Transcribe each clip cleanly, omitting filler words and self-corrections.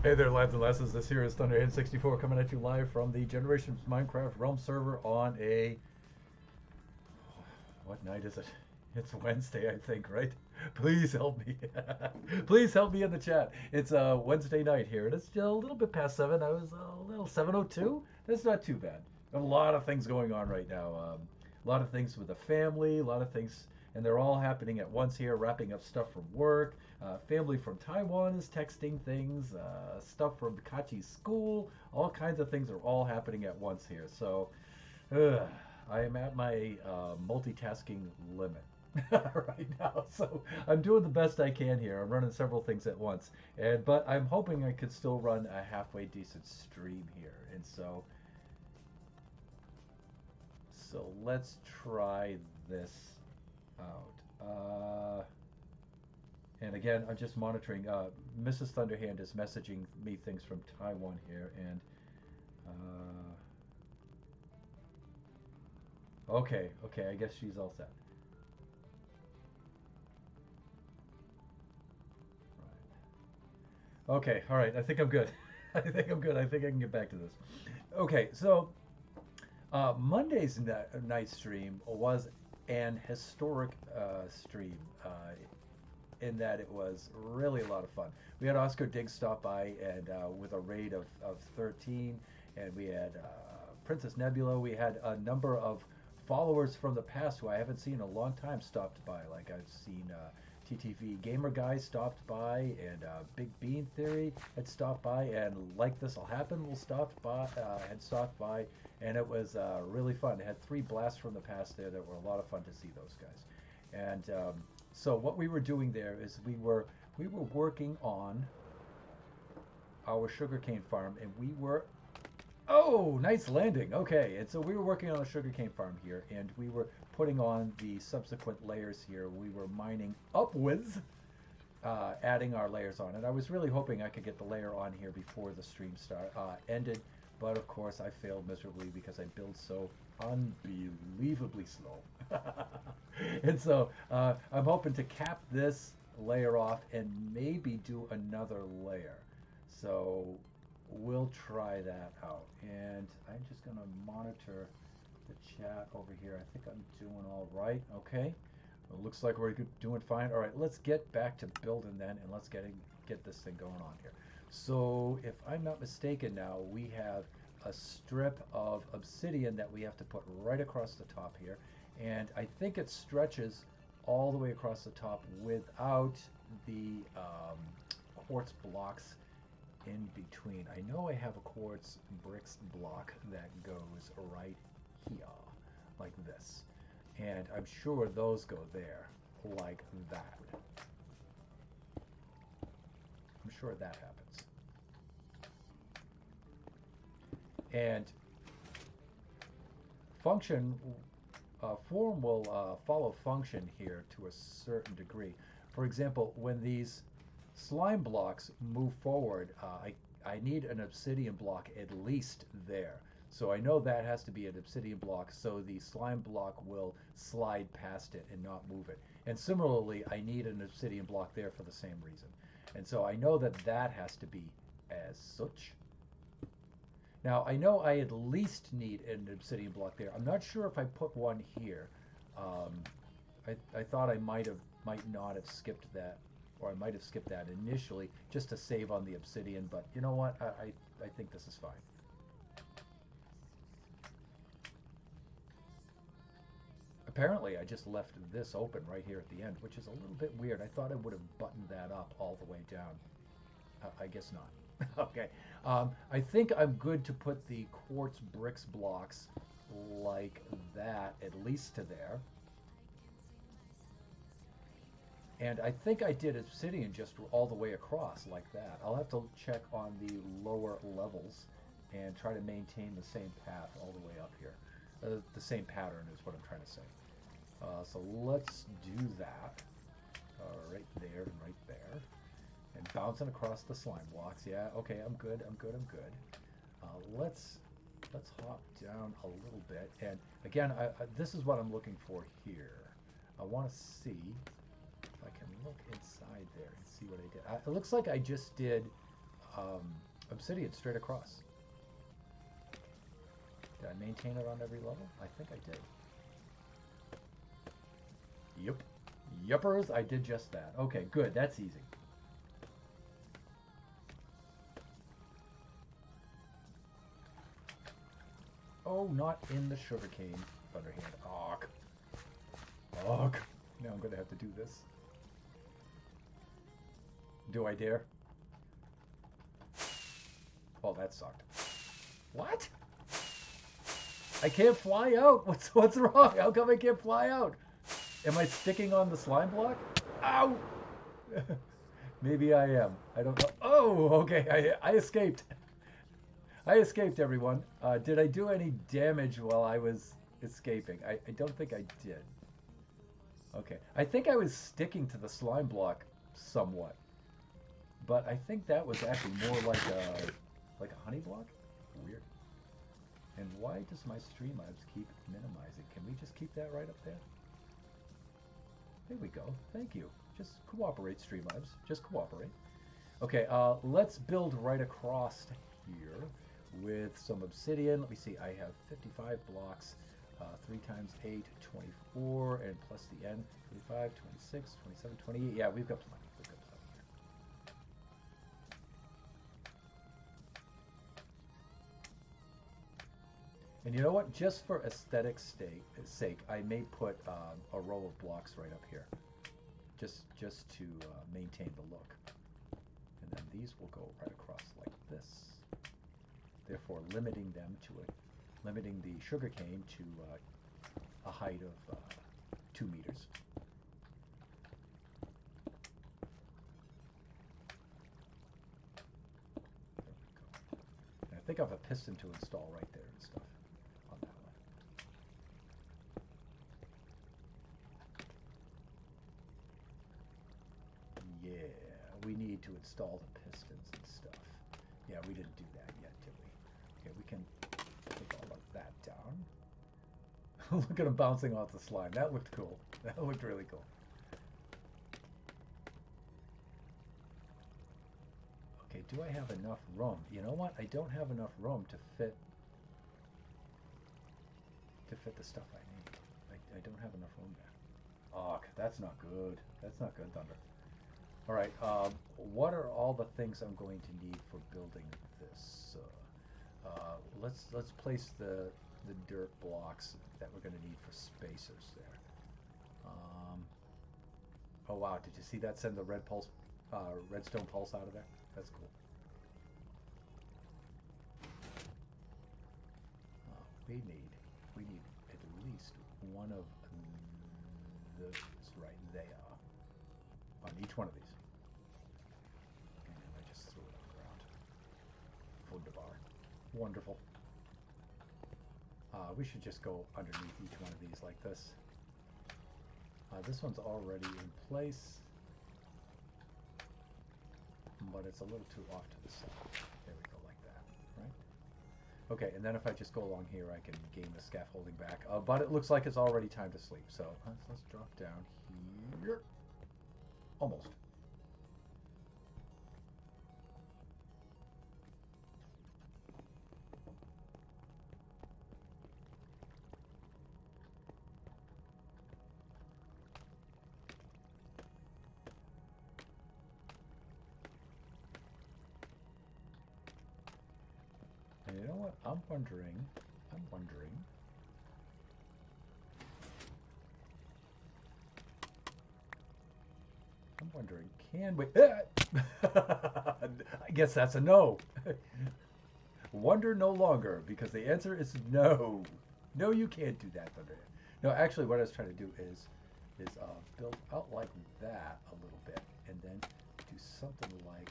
Hey there, lads and lasses. This here is Thunderhead64 coming at you live from the Generations Minecraft Realm server on a. What night is it? It's Wednesday, I think, right? Please help me. Please help me in the chat. It's Wednesday night here, and it's still a little bit past 7. I was a little 7:02. That's not too bad. A lot of things going on right now. A lot of things with the family, a lot of things, and they're all happening at once here. Wrapping up stuff from work. Family from Taiwan is texting things. Stuff from Kachi's school. All kinds of things are all happening at once here. So, ugh, I am at my multitasking limit right now. So I'm doing the best I can here. I'm running several things at once, and but I'm hoping I could still run a halfway decent stream here. And so let's try this out. And again, I'm just monitoring. Mrs. Thunderhand is messaging me things from Taiwan here, and uh, okay, I guess she's all set. Right. Okay, all right. I think I'm good. I think I'm good. I think I can get back to this. Okay, so Monday's night stream was an historic stream in that it was really a lot of fun. We had Oscar Diggs stop by and with a raid of 13, and we had Princess Nebula. We had a number of followers from the past who I haven't seen in a long time stopped by. Like I've seen TTV Gamer Guy stopped by, and Big Bean Theory had stopped by, and Like This'll Happen will stopped by had stopped by, and it was really fun. It had three blasts from the past there that were a lot of fun to see those guys. And so what we were doing there is we were working on our sugarcane farm, and we were oh, nice landing. Okay, and so we were working on a sugarcane farm here, and we were putting on the subsequent layers here. We were mining upwards, adding our layers on, and I was really hoping I could get the layer on here before the stream ended, but of course I failed miserably because I build so unbelievably slow. And so I'm hoping to cap this layer off and maybe do another layer. So we'll try that out. And I'm just going to monitor the chat over here. I think I'm doing all right. Okay. Well, looks like we're doing fine. All right, let's get back to building then, and let's get this thing going on here. So if I'm not mistaken now, we have a strip of obsidian that we have to put right across the top here. And I think it stretches all the way across the top without the quartz blocks in between. I know I have a quartz bricks block that goes right here, like this. And I'm sure those go there, like that. I'm sure that happens. And function, form will follow function here to a certain degree. For example, when these slime blocks move forward, I need an obsidian block at least there. So I know that has to be an obsidian block so the slime block will slide past it and not move it. And similarly, I need an obsidian block there for the same reason. And so I know that that has to be as such. Now I know I at least need an obsidian block there. I'm not sure if I put one here. Um, I thought I might not have skipped that, or I might have skipped that initially just to save on the obsidian, but you know what? I think this is fine. Apparently, I just left this open right here at the end, which is a little bit weird. I thought I would have buttoned that up all the way down. I guess not. Okay. I think I'm good to put the quartz bricks blocks like that, at least to there. And I think I did obsidian just all the way across like that. I'll have to check on the lower levels and try to maintain the same path all the way up here. The same pattern is what I'm trying to say. So let's do that. Right there and right there. And bouncing across the slime blocks. Yeah, okay, I'm good, I'm good, I'm good. Let's hop down a little bit. And again, this is what I'm looking for here. I want to see if I can look inside there and see what I did. It looks like I just did obsidian straight across. Did I maintain it on every level? I think I did. Yep. Yuppers, I did just that. Okay, good. That's easy. Oh, not in the sugarcane. Thunderhand. Ugh. Ugh. Now I'm going to have to do this. Do I dare? Oh, that sucked. What? I can't fly out. What's wrong? How come I can't fly out? Am I sticking on the slime block? Ow! Maybe I am. I don't know. Oh, okay. I escaped. I escaped, everyone. Did I do any damage while I was escaping? I don't think I did. Okay. I think I was sticking to the slime block somewhat. But I think that was actually more like a honey block? Weird. And why does my Streamlabs keep minimizing? Can we just keep that right up there? There we go. Thank you. Just cooperate, Streamlabs. Just cooperate. Okay, let's build right across here with some obsidian. Let me see. I have 55 blocks. 3 times 8, 24, and plus the n, 25, 26, 27, 28. Yeah, we've got plenty. We've got plenty here. And you know what? Just for aesthetic's sake, I may put a row of blocks right up here, just to maintain the look. And then these will go right across like this, therefore limiting them to limiting the sugarcane to a height of 2 meters. There we go. And I think I have a piston to install right there and stuff. Yeah, we need to install the pistons and stuff. Yeah, we didn't do that yet, did we? Okay, we can take all of that down. Look at him bouncing off the slime. That looked cool. That looked really cool. Okay, do I have enough room? You know what? I don't have enough room to fit the stuff I need. I don't have enough room there. Oh, that's not good. That's not good, Thunder. All right, what are all the things I'm going to need for building this? Let's place the dirt blocks that we're going to need for spacers there. Oh wow, did you see that send the redstone pulse out of there? That's cool. We need at least one of those right there on each one of these. And I just threw it on the ground. Wunderbar. Wonderful. We should just go underneath each one of these like this. This one's already in place, but it's a little too off to the side. There we go, like that, right? Okay, and then if I just go along here, I can gain the scaffolding back. But it looks like it's already time to sleep, so let's drop down here. Almost. And you know what? I'm wondering, can we... I guess that's a no. Wonder no longer, because the answer is no. No, you can't do that, Thunder. No, actually, what I was trying to do is build out like that a little bit, and then do something like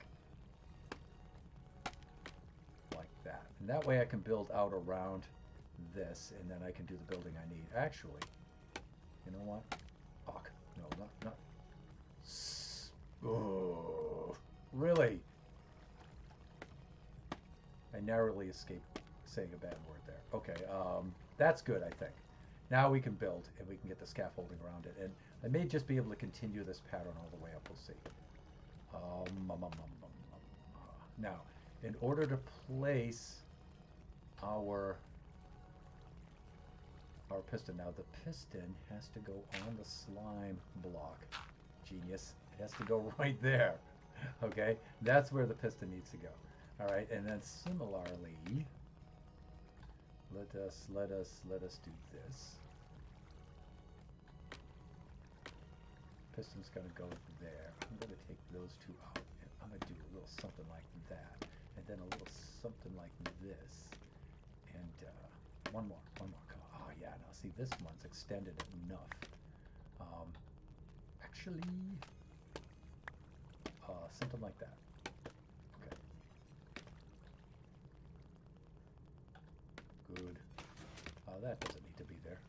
that. And that way I can build out around this, and then I can do the building I need. Actually, you know what? Oh, no, not. Oh, really? I narrowly escaped saying a bad word there. Okay, that's good, I think. Now we can build, and we can get the scaffolding around it. And I may just be able to continue this pattern all the way up. We'll see. Now, in order to place our piston. Now the piston has to go on the slime block. Genius. It has to go right there. Okay, that's where the piston needs to go. All right, and then similarly, let us do this. Piston's gonna go there. I'm gonna take those two out, and I'm gonna do a little something like that, and then a little something like this, and one more. Come on. Oh yeah, now see this one's extended enough. Actually, something like that. Okay. Good. That doesn't need to be there.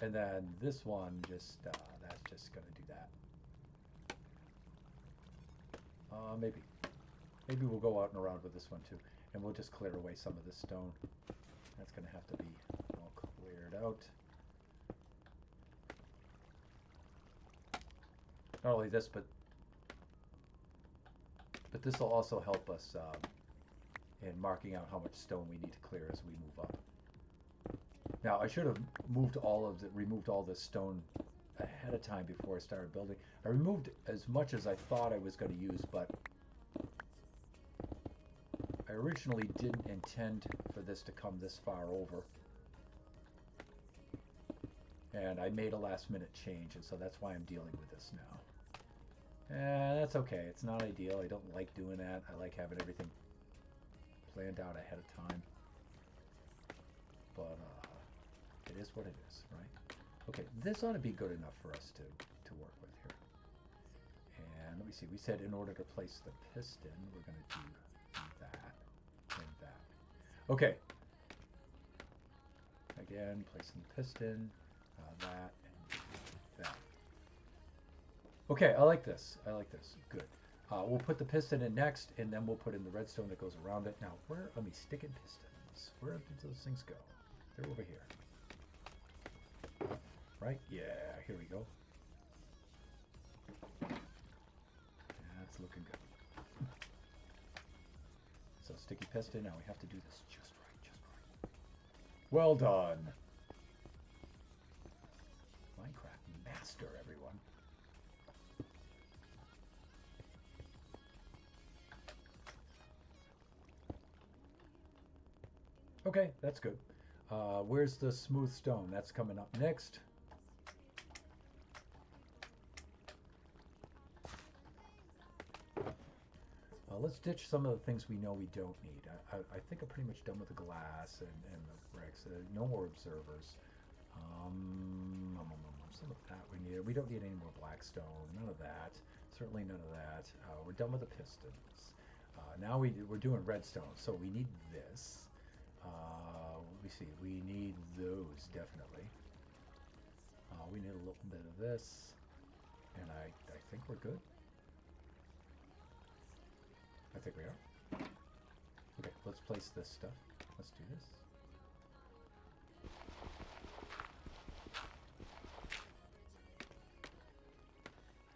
And then this one just, that's just gonna do that. Maybe. Maybe we'll go out and around with this one too. And we'll just clear away some of this stone. That's gonna have to be all cleared out. Not only this, but this will also help us in marking out how much stone we need to clear as we move up. Now I should have removed all this stone ahead of time before I started building. I removed as much as I thought I was going to use, but I originally didn't intend for this to come this far over. And I made a last minute change, and so that's why I'm dealing with this now. That's okay. It's not ideal. I don't like doing that. I like having everything planned out ahead of time. But it is what it is, right? Okay, this ought to be good enough for us to work with here. And let me see. We said in order to place the piston, we're going to do that and that. Okay. Again, placing the piston, that and that. Okay, I like this. I like this. Good. We'll put the piston in next, and then we'll put in the redstone that goes around it. Now, where are we sticking pistons? Where did those things go? They're over here. Right? Yeah, here we go. That's looking good. So, sticky piston. Now we have to do this just right, just right. Well done. Minecraft master, everyone. Okay, that's good. Where's the smooth stone? That's coming up next. Let's ditch some of the things we know we don't need. I think I'm pretty much done with the glass and the bricks. No more observers. Some of that we need. We don't need any more Blackstone. None of that. Certainly none of that. We're done with the pistons. Now we're doing redstone, so we need this. Let me see. We need those definitely. We need a little bit of this, and I think we're good. I think we are. Okay, let's place this stuff. Let's do this.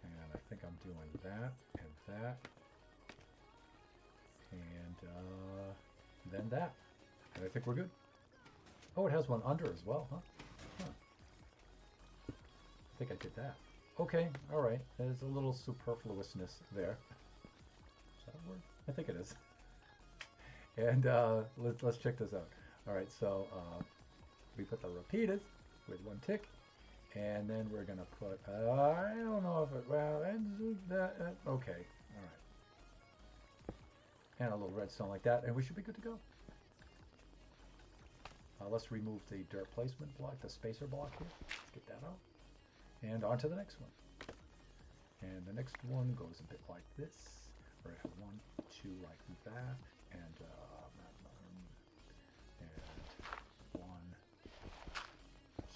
And I think I'm doing that and that. And then that. And I think we're good. Oh, it has one under as well, huh? I think I did that. Okay, all right. There's a little superfluousness there. Does that work? I think it is. And let's check this out. All right, so we put the repeaters with one tick, and then we're gonna put I don't know if it okay, all right, and a little redstone like that, and we should be good to go. Let's remove the dirt placement block, the spacer block here. Let's get that out, and on to the next one. And the next one goes a bit like this. We're at 1, 2 like that, and 1,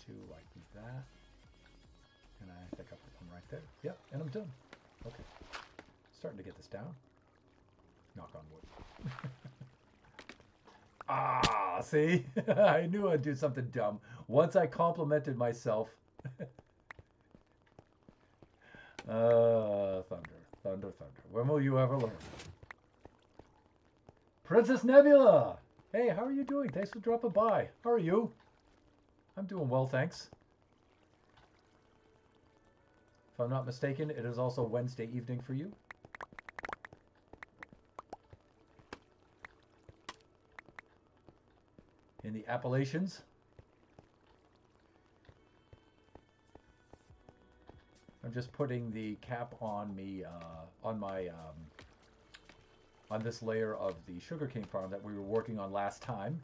2 like that, and I think I put one right there. Yep, and I'm done. Okay, starting to get this down. Knock on wood. Ah, see, I knew I'd do something dumb once I complimented myself. Thunder, thunder, thunder. When will you ever learn? Princess Nebula! Hey, how are you doing? Thanks for dropping by. How are you? I'm doing well, thanks. If I'm not mistaken, it is also Wednesday evening for you. In the Appalachians. I'm just putting the cap on me, on my, on this layer of the sugarcane farm that we were working on last time,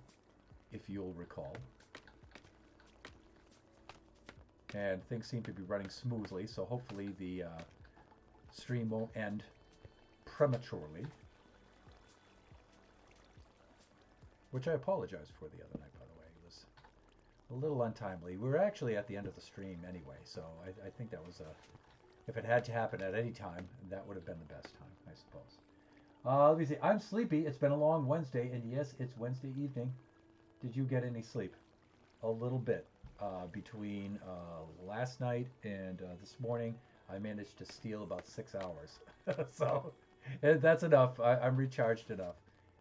if you'll recall. And things seem to be running smoothly, so hopefully the stream won't end prematurely. Which I apologize for the other night, by the way. It was a little untimely. We were actually at the end of the stream anyway, so I think that was if it had to happen at any time, that would have been the best time, I suppose. Let me see. I'm sleepy. It's been a long Wednesday, and yes, it's Wednesday evening. Did you get any sleep? A little bit. Between last night and this morning, I managed to steal about 6 hours. So that's enough. I'm recharged enough.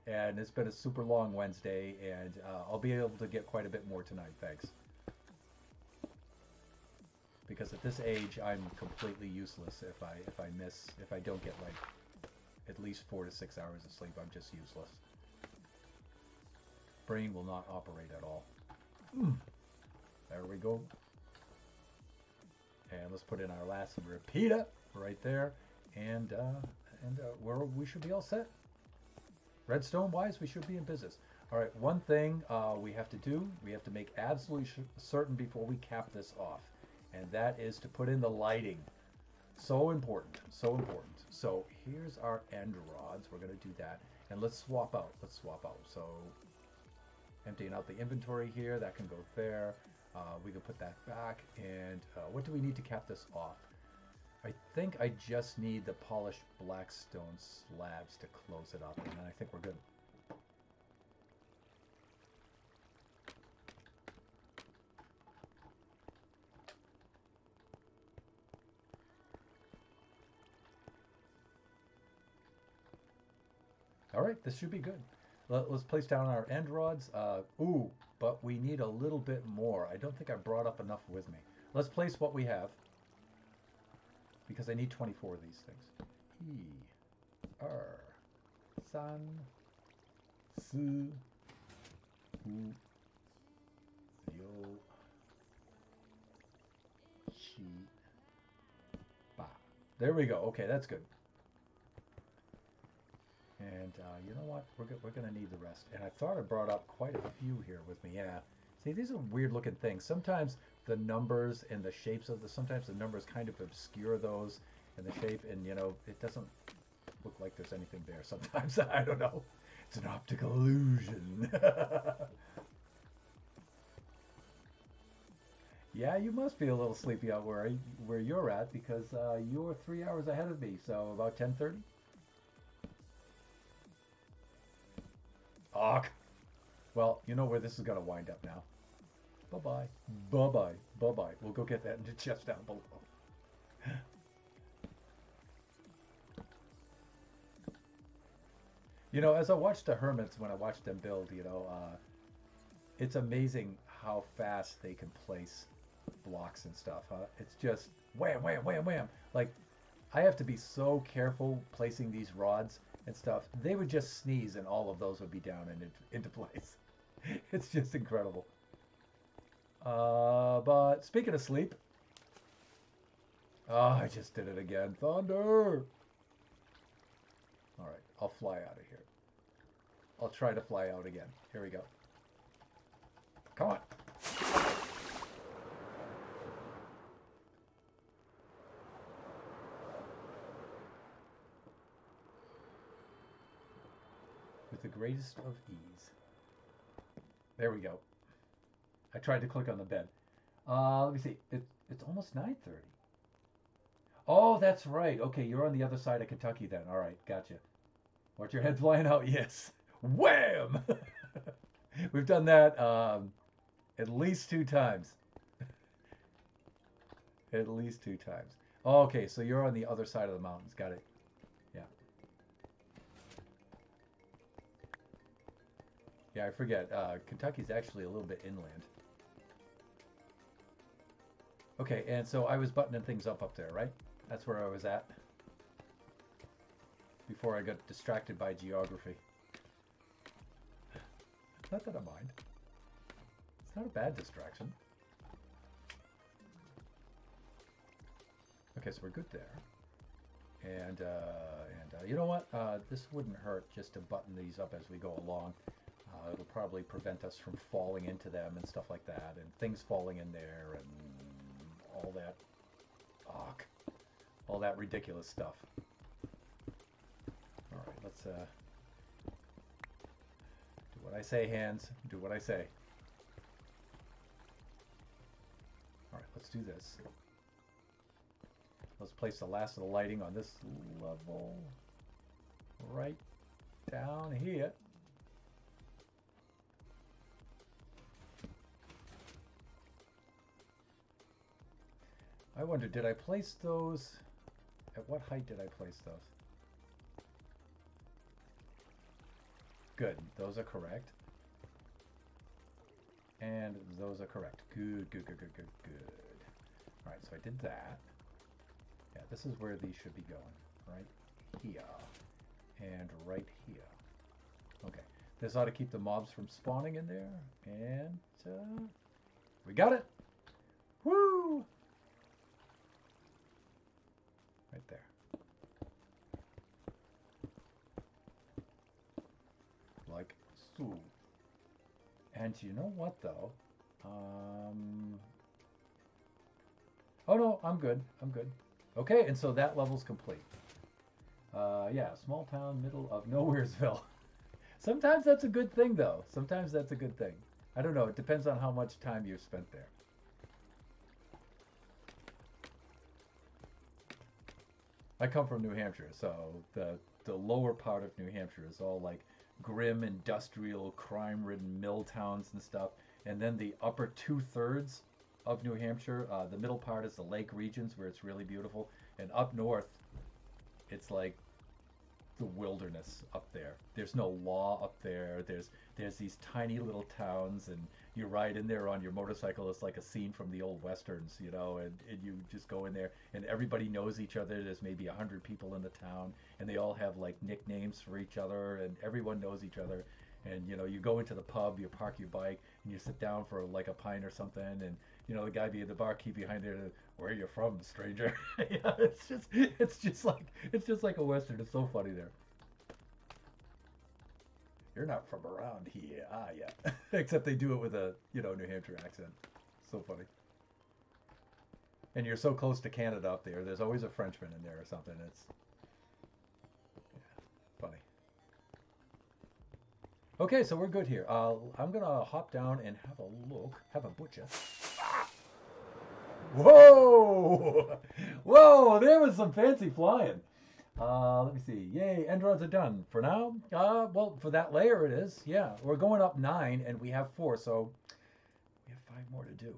And it's been a super long Wednesday, and I'll be able to get quite a bit more tonight, thanks. Because at this age, I'm completely useless if I don't get like at least 4 to 6 hours of sleep. I'm just useless. Brain will not operate at all. There we go. And let's put in our last repeater right there, and we should be all set. Redstone wise, we should be in business. All right, one thing we have to do, we have to make absolutely certain before we cap this off, and that is to put in the lighting. So important, so important. So here's our end rods. We're going to do that, and let's swap out. So emptying out the inventory here, that can go there. We can put that back, and what do we need to cap this off? I think I just need the polished Blackstone slabs to close it up, and then I think we're good. All right, this should be good. Let's place down our end rods. Ooh, but we need a little bit more. I don't think I brought up enough with me. Let's place what we have, because I need 24 of these things. E, R, san, su, u, yo, shi, ba. There we go. Okay, that's good. And you know what? We're going to need the rest. And I thought I brought up quite a few here with me. Yeah. See, these are weird looking things. Sometimes the numbers and the shapes of sometimes the numbers kind of obscure those and the shape, and you know, it doesn't look like there's anything there sometimes. I don't know. It's an optical illusion. Yeah, you must be a little sleepy out where you're at, because you're 3 hours ahead of me. So about 10:30. Ugh. Well, you know where this is going to wind up now. Bye-bye. Bye-bye. Bye-bye. We'll go get that in the chest down below. You know, as I watch the hermits, when I watch them build, you know, it's amazing how fast they can place blocks and stuff, huh? It's just wham, wham, wham, wham. Like, I have to be so careful placing these rods and stuff. They would just sneeze and all of those would be down and into place. It's just incredible. But speaking of sleep, oh, I just did it again. Thunder! All right, I'll fly out of here. I'll try to fly out again. Here we go. Come on. With the greatest of ease. There we go. I tried to click on the bed. Let me see. It's almost 9:30. Oh, that's right. Okay, you're on the other side of Kentucky then. All right, gotcha. Watch your head flying out. Yes. Wham! We've done that at least 2 times. At least 2 times. Oh, okay, so you're on the other side of the mountains. Got it. Yeah. Yeah, I forget. Kentucky's actually a little bit inland. Okay, and so I was buttoning things up there, right? That's where I was at before I got distracted by geography. Not that I mind. It's not a bad distraction. Okay, so we're good there. And you know what? This wouldn't hurt just to button these up as we go along. It'll probably prevent us from falling into them and stuff like that, and things falling in there and all that. All that ridiculous stuff. All right, let's do what I say, hands. Do what I say. All right, let's do this. Let's place the last of the lighting on this level right down here. I wonder, did I place those? At what height did I place those? Good, those are correct. And those are correct. Good, good, good, good, good, good. All right, so I did that. Yeah, this is where these should be going, right here and right here. Okay, this ought to keep the mobs from spawning in there, and we got it. Woo! Right there. Like so. And you know what though? Oh no, I'm good. I'm good. Okay, and so that level's complete. Yeah, small town, middle of Nowheresville. Sometimes that's a good thing, though. Sometimes that's a good thing. I don't know. It depends on how much time you've spent there. I come from New Hampshire, so the lower part of New Hampshire is all like grim, industrial, crime-ridden mill towns and stuff. And then the upper 2/3 of New Hampshire, the middle part is the lake regions where it's really beautiful. And up north, it's like the wilderness up there. There's no law up there. There's these tiny little towns, and you ride in there on your motorcycle. It's like a scene from the old westerns, you know, and you just go in there and everybody knows each other. There's maybe 100 people in the town, and they all have like nicknames for each other, and everyone knows each other. And you know, you go into the pub, you park your bike, and you sit down for like a pint or something, and you know, the guy behind the barkeep behind there, where are you from, stranger? Yeah, it's just like a western. It's so funny there. You're not from around here, are ya? Except they do it with a, you know, New Hampshire accent. So funny. And you're so close to Canada up there. There's always a Frenchman in there or something. It's funny. Okay, so we're good here. I'm gonna hop down and have a look. Have a butcher. Whoa! Whoa! There was some fancy flying. Let me see. Yay, end runs are done. For now, well, for that layer it is. Yeah, we're going up 9 and we have 4, so we have 5 more to do.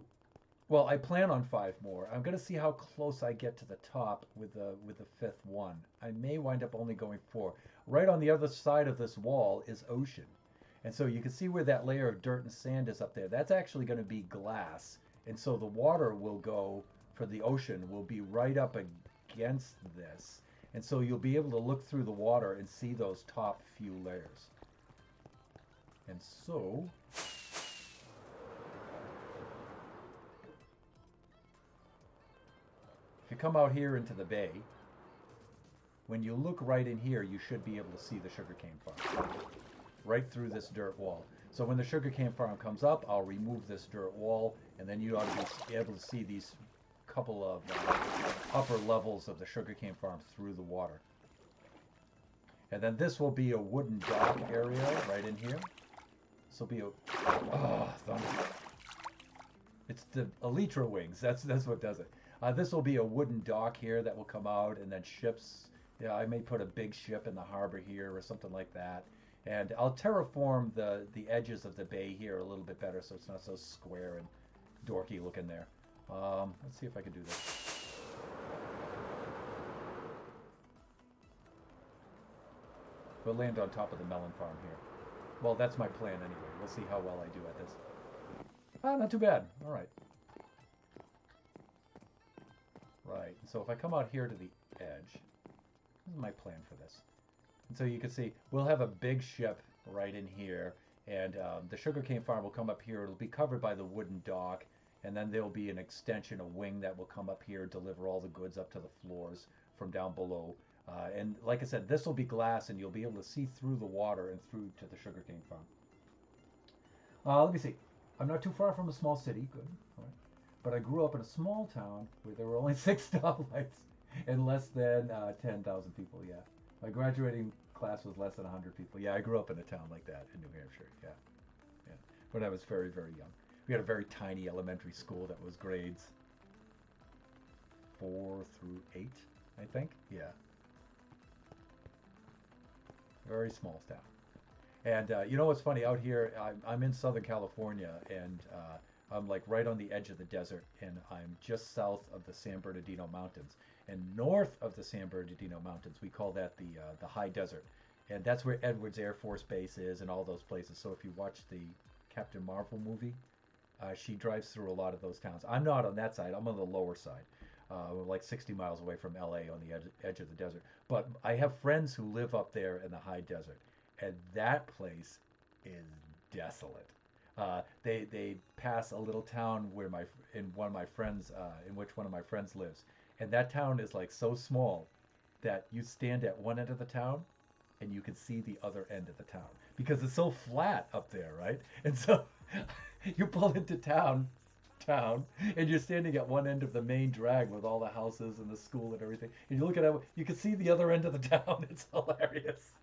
Well, I plan on 5 more. I'm gonna see how close I get to the top with the 5th one. I may wind up only going 4. Right on the other side of this wall is ocean. And so you can see where that layer of dirt and sand is up there. That's actually going to be glass. And so the water will go, for the ocean, will be right up against this. And so you'll be able to look through the water and see those top few layers. And so, if you come out here into the bay, when you look right in here, you should be able to see the sugarcane farm. Right through this dirt wall. So when the sugarcane farm comes up, I'll remove this dirt wall, and then you ought to be able to see these couple of upper levels of the sugarcane farm through the water. And then this will be a wooden dock area right in here. This will be a thunder. It's the elytra wings. That's what does it. This will be a wooden dock here that will come out, and then ships. Yeah, I may put a big ship in the harbor here or something like that. And I'll terraform the edges of the bay here a little bit better so it's not so square and dorky looking there. Let's see if I can do this. We'll land on top of the melon farm here. Well, that's my plan anyway. We'll see how well I do at this. Ah, not too bad. All right. Right. So if I come out here to the edge, this is my plan for this. And so you can see we'll have a big ship right in here, and the sugarcane farm will come up here. It'll be covered by the wooden dock, and then there'll be an extension, a wing that will come up here, deliver all the goods up to the floors from down below. And like I said, this will be glass, and you'll be able to see through the water and through to the sugarcane farm. Let me see. I'm not too far from a small city. Good. All right. But I grew up in a small town where there were only 6 stoplights and less than 10,000 people. Yeah. My graduating class was less than 100 people. Yeah, I grew up in a town like that in New Hampshire. Yeah. Yeah. When I was very, very young. We had a very tiny elementary school that was grades 4 through 8, I think. Yeah. Very small town. And you know what's funny? Out here, I'm in Southern California, and I'm like right on the edge of the desert, and I'm just south of the San Bernardino Mountains. And north of the San Bernardino Mountains, we call that the high desert. And that's where Edwards Air Force Base is and all those places. So if you watch the Captain Marvel movie, she drives through a lot of those towns. I'm not on that side. I'm on the lower side. We're like 60 miles away from LA on the edge of the desert. But I have friends who live up there in the high desert, and that place is desolate. They pass a little town where in one of my friends in which one of my friends lives, and that town is like so small that you stand at one end of the town and you can see the other end of the town because it's so flat up there, right? And so you pull into town and you're standing at one end of the main drag with all the houses and the school and everything, and you look at it, you can see the other end of the town. It's hilarious.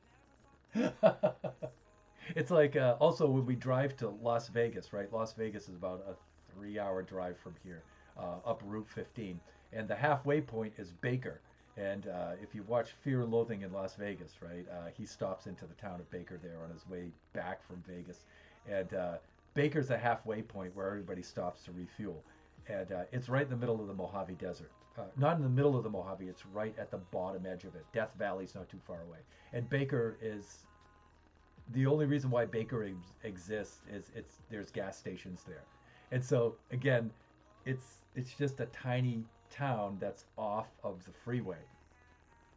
It's like also when we drive to Las Vegas, right? Las Vegas is about a 3-hour drive from here, up Route 15, and the halfway point is Baker. And if you watch Fear and Loathing in Las Vegas, right, he stops into the town of Baker there on his way back from Vegas, and Baker's a halfway point where everybody stops to refuel, and it's right in the middle of the Mojave Desert. Not in the middle of the Mojave, it's right at the bottom edge of it. Death Valley's not too far away. And Baker is the only reason why Baker exists is there's gas stations there. And so again, it's just a tiny town that's off of the freeway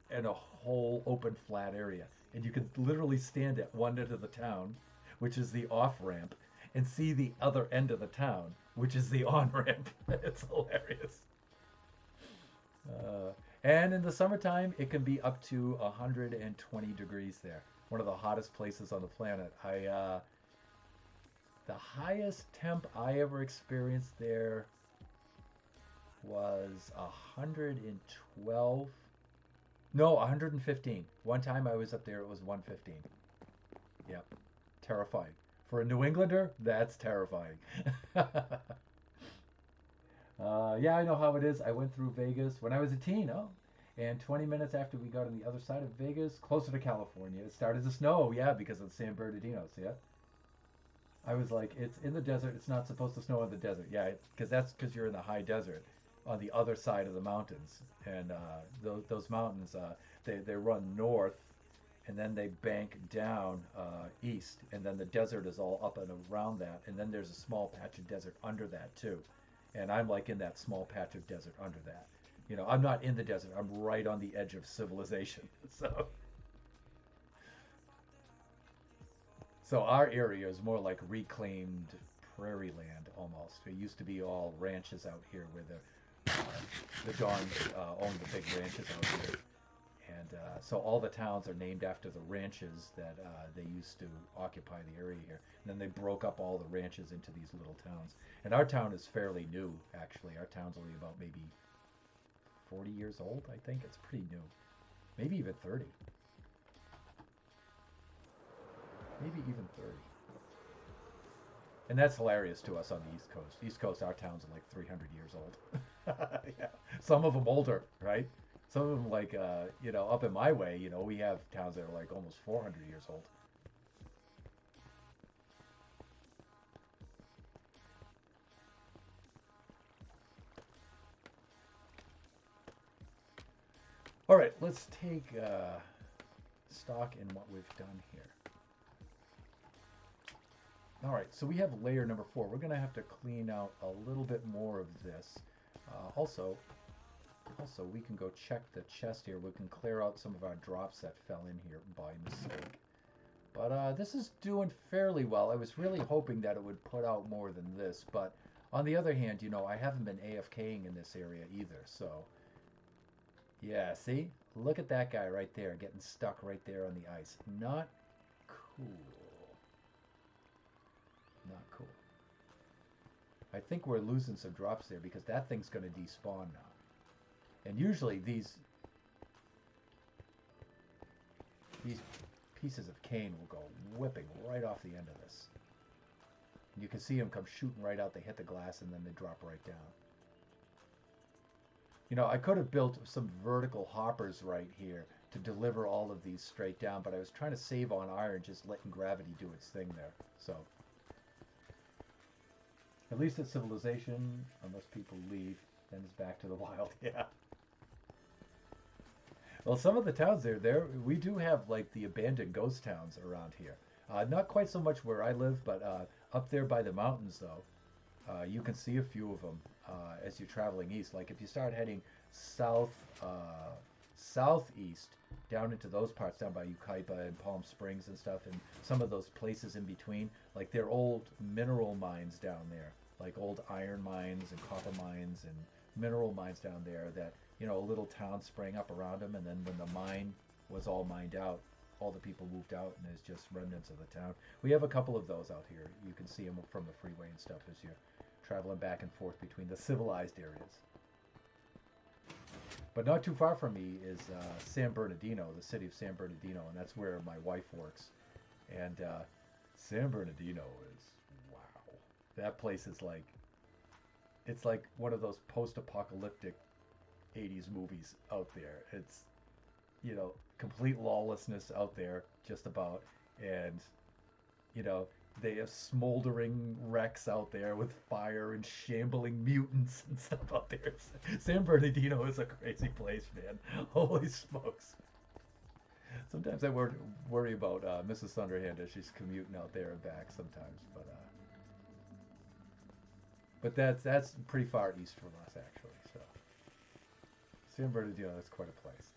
and a whole open flat area. And you can literally stand at one end of the town, which is the off ramp, and see the other end of the town, which is the on ramp. It's hilarious. And in the summertime, it can be up to 120 degrees there. One of the hottest places on the planet. The highest temp I ever experienced there was 112. No, 115. One time I was up there, it was 115. Yep, terrifying. For a New Englander, that's terrifying. Yeah, I know how it is. I went through Vegas when I was a teen. Oh, and 20 minutes after we got on the other side of Vegas, closer to California, it started to snow. Yeah, because of the San Bernardinos. Yeah. I was like, it's in the desert. It's not supposed to snow in the desert. Yeah, because you're in the high desert on the other side of the mountains. And those mountains, they run north, and then they bank down east. And then the desert is all up and around that. And then there's a small patch of desert under that, too. And I'm like in that small patch of desert under that. You know, I'm not in the desert. I'm right on the edge of civilization. So our area is more like reclaimed prairie land almost. It used to be all ranches out here where the Dons owned the big ranches out here. And so all the towns are named after the ranches that they used to occupy the area here. And then they broke up all the ranches into these little towns. And our town is fairly new, actually. Our town's only about maybe 40 years old, I think. It's pretty new. Maybe even 30. Maybe even 30. And that's hilarious to us on the East Coast. East Coast, our towns are like 300 years old. Yeah. Some of them older, right? Some of them like, up in my way, we have towns that are like almost 400 years old. All right, let's take stock in what we've done here. All right, so we have layer number 4. We're going to have to clean out a little bit more of this. Also, we can go check the chest here. We can clear out some of our drops that fell in here by mistake. But this is doing fairly well. I was really hoping that it would put out more than this. But on the other hand, you know, I haven't been AFKing in this area either. So, yeah, see? Look at that guy right there getting stuck right there on the ice. Not cool. Not cool. I think we're losing some drops there because that thing's going to despawn now. And usually these pieces of cane will go whipping right off the end of this. And you can see them come shooting right out. They hit the glass and then they drop right down. You know, I could have built some vertical hoppers right here to deliver all of these straight down, but I was trying to save on iron, just letting gravity do its thing there. So, at least it's civilization, unless people leave, then it's back to the wild. Yeah. Well, some of the towns there we do have like the abandoned ghost towns around here. Not quite so much where I live, but up there by the mountains, though, you can see a few of them as you're traveling east. Like if you start heading southeast down into those parts down by Ukaipa and Palm Springs and stuff, and some of those places in between, like they're old mineral mines down there, like old iron mines and copper mines and mineral mines down there that, you know, a little town sprang up around them, and then when the mine was all mined out, all the people moved out and there's just remnants of the town. We have a couple of those out here. You can see them from the freeway and stuff as you're traveling back and forth between the civilized areas. But not too far from me is San Bernardino, the city of San Bernardino, and that's where my wife works. And San Bernardino is, wow. That place is like, it's like one of those post-apocalyptic 80s movies out there. It's, you know, complete lawlessness out there, just about. And, you know, they have smoldering wrecks out there with fire and shambling mutants and stuff out there. San Bernardino is a crazy place, man. Holy smokes. Sometimes I worry about Mrs. Thunderhand as she's commuting out there and back sometimes. But that's pretty far east from us, actually. So San Bernardino is quite a place.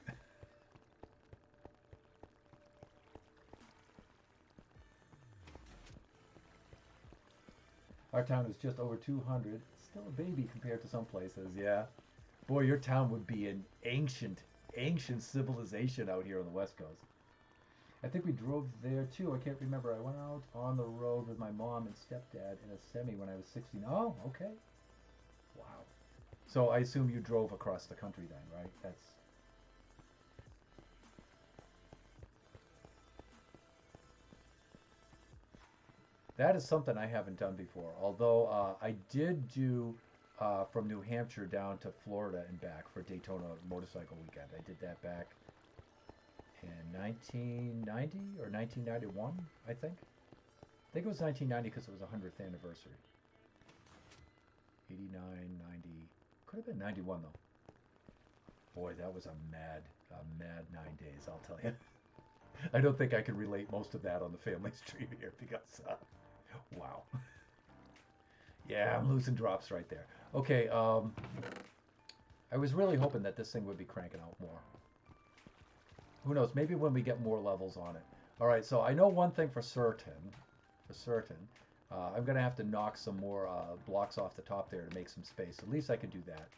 Our town is just over 200. Still a baby compared to some places, yeah. Boy, your town would be an ancient civilization out here on the West Coast. I think we drove there too. I can't remember. I went out on the road with my mom and stepdad in a semi when I was 16. Oh, okay. Wow. So I assume you drove across the country then, right? That is something I haven't done before. Although I did do from New Hampshire down to Florida and back for Daytona Motorcycle Weekend. I did that back in 1990 or 1991, I think. I think it was 1990 because it was a 100th anniversary. 89, 90, could have been 91 though. Boy, that was a mad 9 days, I'll tell you. I don't think I could relate most of that on the family stream here because, wow. Yeah, I'm losing drops right there. Okay, I was really hoping that this thing would be cranking out more. Who knows, maybe when we get more levels on it. All right, so I know one thing for certain. I'm going to have to knock some more blocks off the top there to make some space. At least I can do that.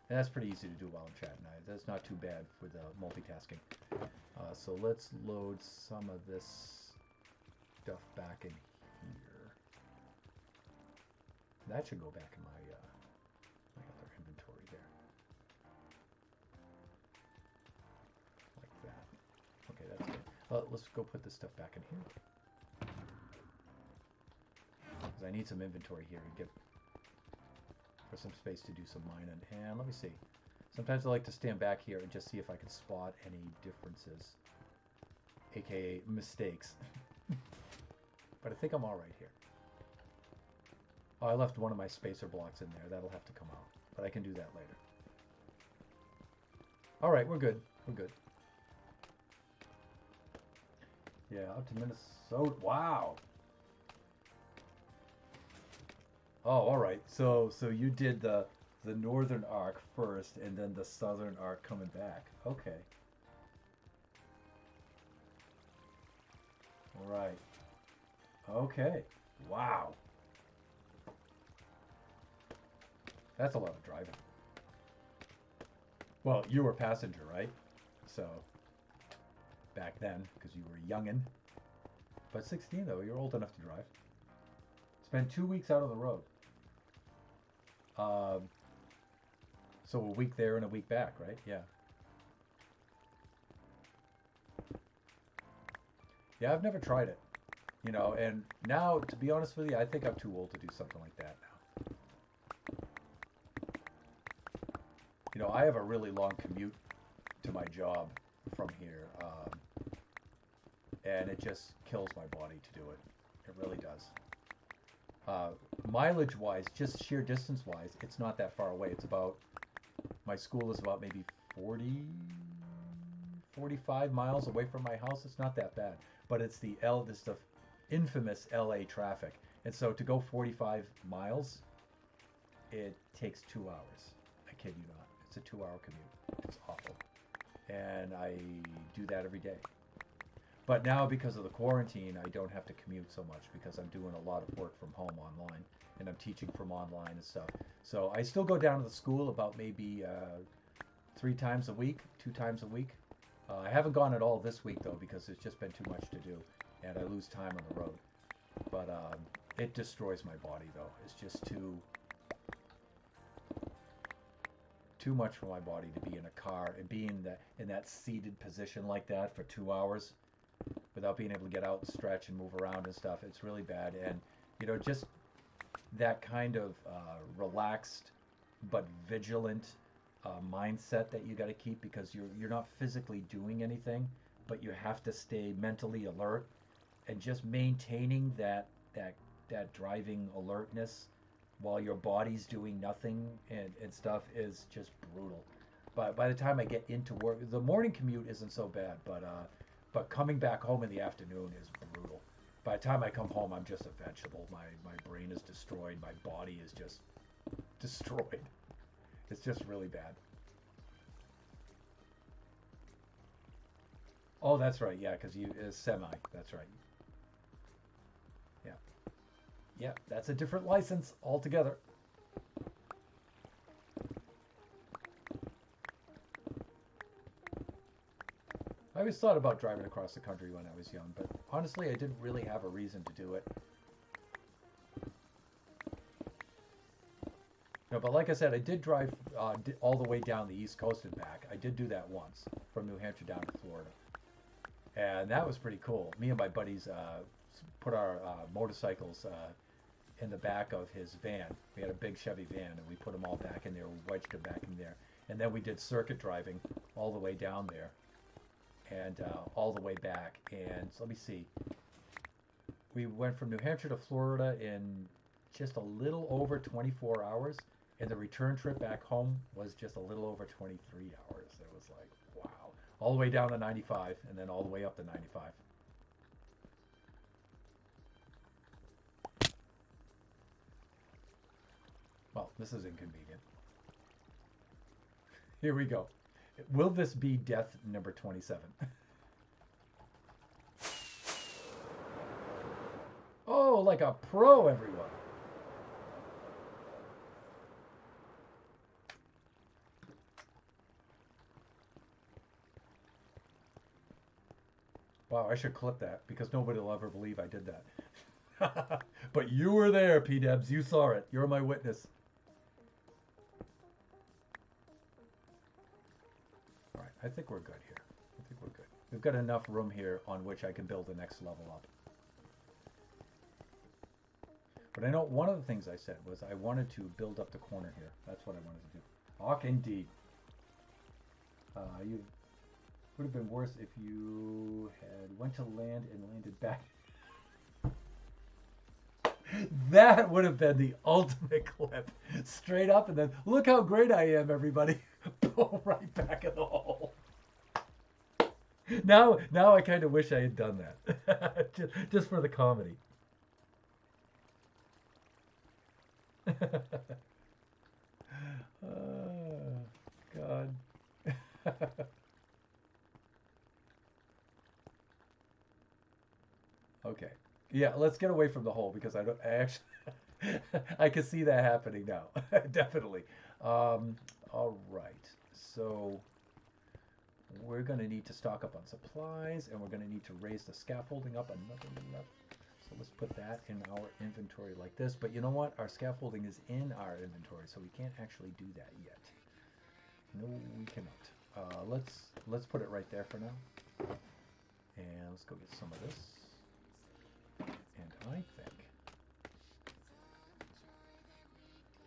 And that's pretty easy to do while I'm chatting. That's not too bad with multitasking. So let's load some of this stuff back in here. That should go back in my other inventory there. Like that. Okay, that's good. Let's go put this stuff back in here. Because I need some inventory here to get for some space to do some mining. And let me see. Sometimes I like to stand back here and just see if I can spot any differences, aka mistakes. But I think I'm all right here. Oh, I left one of my spacer blocks in there. That'll have to come out, but I can do that later. All right, we're good. We're good. Yeah, up to Minnesota. Wow. Oh, all right. So you did the northern arc first, and then the southern arc coming back. Okay. All right. Okay. Wow. That's a lot of driving. Well, you were passenger, right? So back then, because you were youngin. But 16 though, you're old enough to drive. Spent 2 weeks out on the road. Um, so a week there and a week back, right? Yeah. Yeah, I've never tried it. And now, to be honest with you, I think I'm too old to do something like that now. I have a really long commute to my job from here, and it just kills my body to do it. It really does. Uh, Mileage wise, just sheer distance wise, it's not that far away. My school is about maybe 40, 45 miles away from my house. It's not that bad, but it's the infamous LA traffic. And so to go 45 miles, it takes 2 hours. I kid you not. It's a 2 hour commute. It's awful. And I do that every day. But now, because of the quarantine, I don't have to commute so much because I'm doing a lot of work from home online and I'm teaching from online and stuff. So I still go down to the school about maybe 3 times a week, 2 times a week. I haven't gone at all this week though because it's just been too much to do and I lose time on the road. But it destroys my body though. It's just too much for my body to be in a car and be in that seated position like that for 2 hours without being able to get out and stretch and move around and stuff. It's really bad. And just that kind of relaxed but vigilant mindset that you got to keep because you're not physically doing anything, but you have to stay mentally alert and just maintaining that driving alertness while your body's doing nothing and stuff is just brutal. But by the time I get into work, the morning commute isn't so bad, but coming back home in the afternoon is brutal. By the time I come home, I'm just a vegetable. My brain is destroyed. My body is just destroyed. It's just really bad. Oh, that's right. Yeah, because you is semi. That's right. Yeah, yeah. That's a different license altogether. I always thought about driving across the country when I was young, but honestly, I didn't really have a reason to do it. No, but like I said, I did drive all the way down the East Coast and back. I did do that once from New Hampshire down to Florida, and that was pretty cool. Me and my buddies put our motorcycles in the back of his van. We had a big Chevy van, and we put them all back in there, wedged them back in there, and then we did circuit driving all the way down there and all the way back. And so let me see, we went from New Hampshire to Florida in just a little over 24 hours, and the return trip back home was just a little over 23 hours. It was like, wow. All the way down to 95 and then all the way up to 95. Well, this is inconvenient. Here we go. Will this be death number 27? Oh, like a pro, everyone. Wow, I should clip that because nobody will ever believe I did that. But you were there, P-Debs. You saw it. You're my witness. All right, I think we're good here. I think we're good. We've got enough room here on which I can build the next level up. But I know one of the things I said was I wanted to build up the corner here. That's what I wanted to do. Hawk indeed. You would have been worse if you had went to land and landed back. That would have been the ultimate clip. Straight up and then, look how great I am, everybody. Pull right back in the hole. Now I kind of wish I had done that. just for the comedy. Oh, God. Okay. Yeah, let's get away from the hole because I actually I can see that happening now. Definitely. Um, all right. So we're going to need to stock up on supplies and we're going to need to raise the scaffolding up another level. So let's put that in our inventory like this. But you know what? Our scaffolding is in our inventory, so we can't actually do that yet. No, we cannot. Let's put it right there for now. And let's go get some of this. And I think,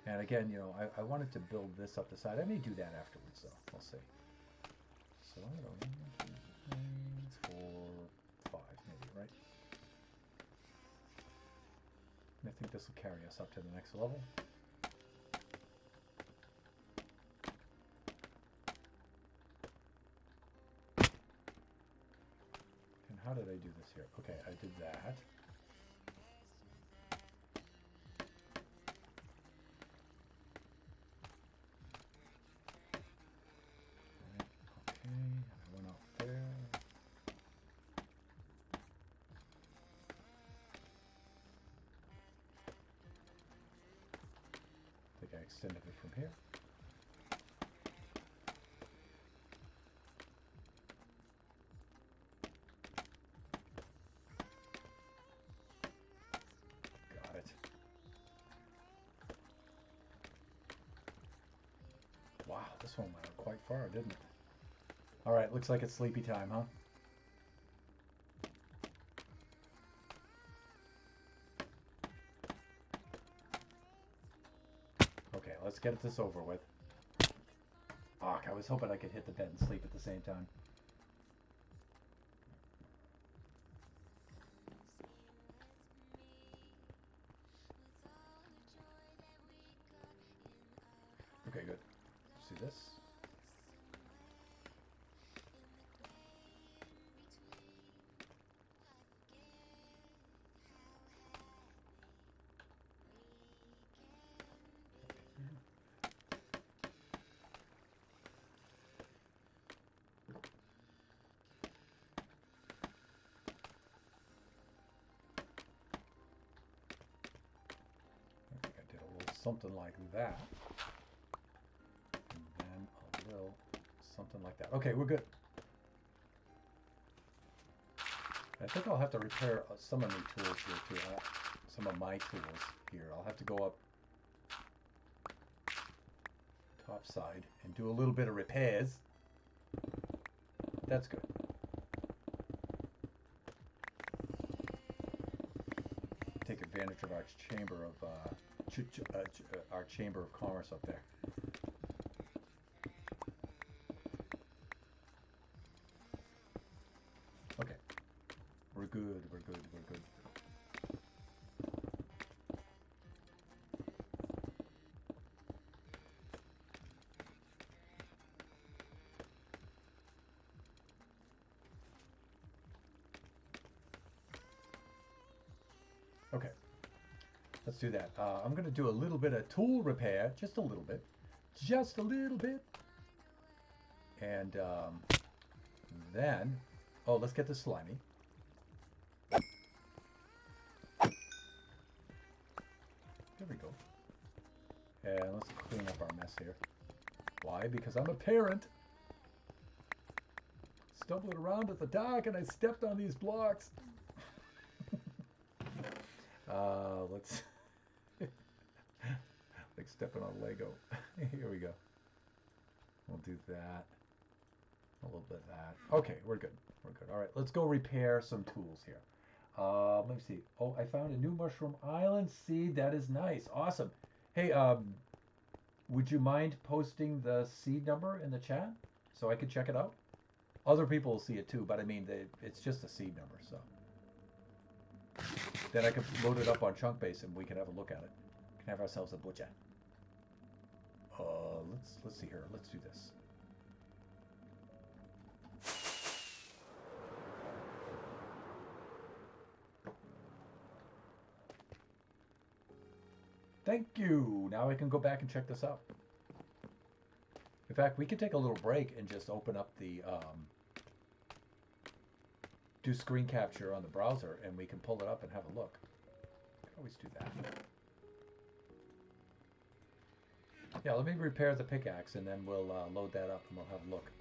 and again, you know, I wanted to build this up the side. I may do that afterwards, though. We'll see. So I don't know, 1, 2, 3, 4, 5, maybe, right? I think this will carry us up to the next level. And how did I do this here? Okay, I did that. Okay, I went out there. I think I extended it from here. Got it. Wow, this one went quite far, didn't it? All right, looks like it's sleepy time, huh? Okay, let's get this over with. Ah, I was hoping I could hit the bed and sleep at the same time. Okay, good. Let's do this. I think I did a little something like that. And then a little something like that. Okay, we're good. I think I'll have to repair some of my tools here too. Some of my tools here. I'll have to go up top side and do a little bit of repairs. That's good. Take advantage of our chamber of our chamber of commerce up there. Okay, we're good. We're good. We're good. Okay, let's do that. I'm going to do a little bit of tool repair, just a little bit. Just a little bit. And then, oh, let's get the slimy. There we go. And let's clean up our mess here. Why? Because I'm a parent. Stumbling around at the dock and I stepped on these blocks. Let's like stepping on Lego. Here we go. We'll do that. A little bit of that. Okay, we're good. We're good. All right, let's go repair some tools here. Let me see. Oh, I found a new mushroom island seed. That is nice. Awesome. Hey, would you mind posting the seed number in the chat so I could check it out? Other people will see it too, but I mean, it's just a seed number, so. Then I can load it up on Chunkbase and we can have a look at it. We can have ourselves a butcher. Let's see here. Let's do this. Thank you. Now I can go back and check this out. In fact, we could take a little break and just open up the do screen capture on the browser, and we can pull it up and have a look. I can always do that. Yeah, let me repair the pickaxe, and then we'll load that up, and we'll have a look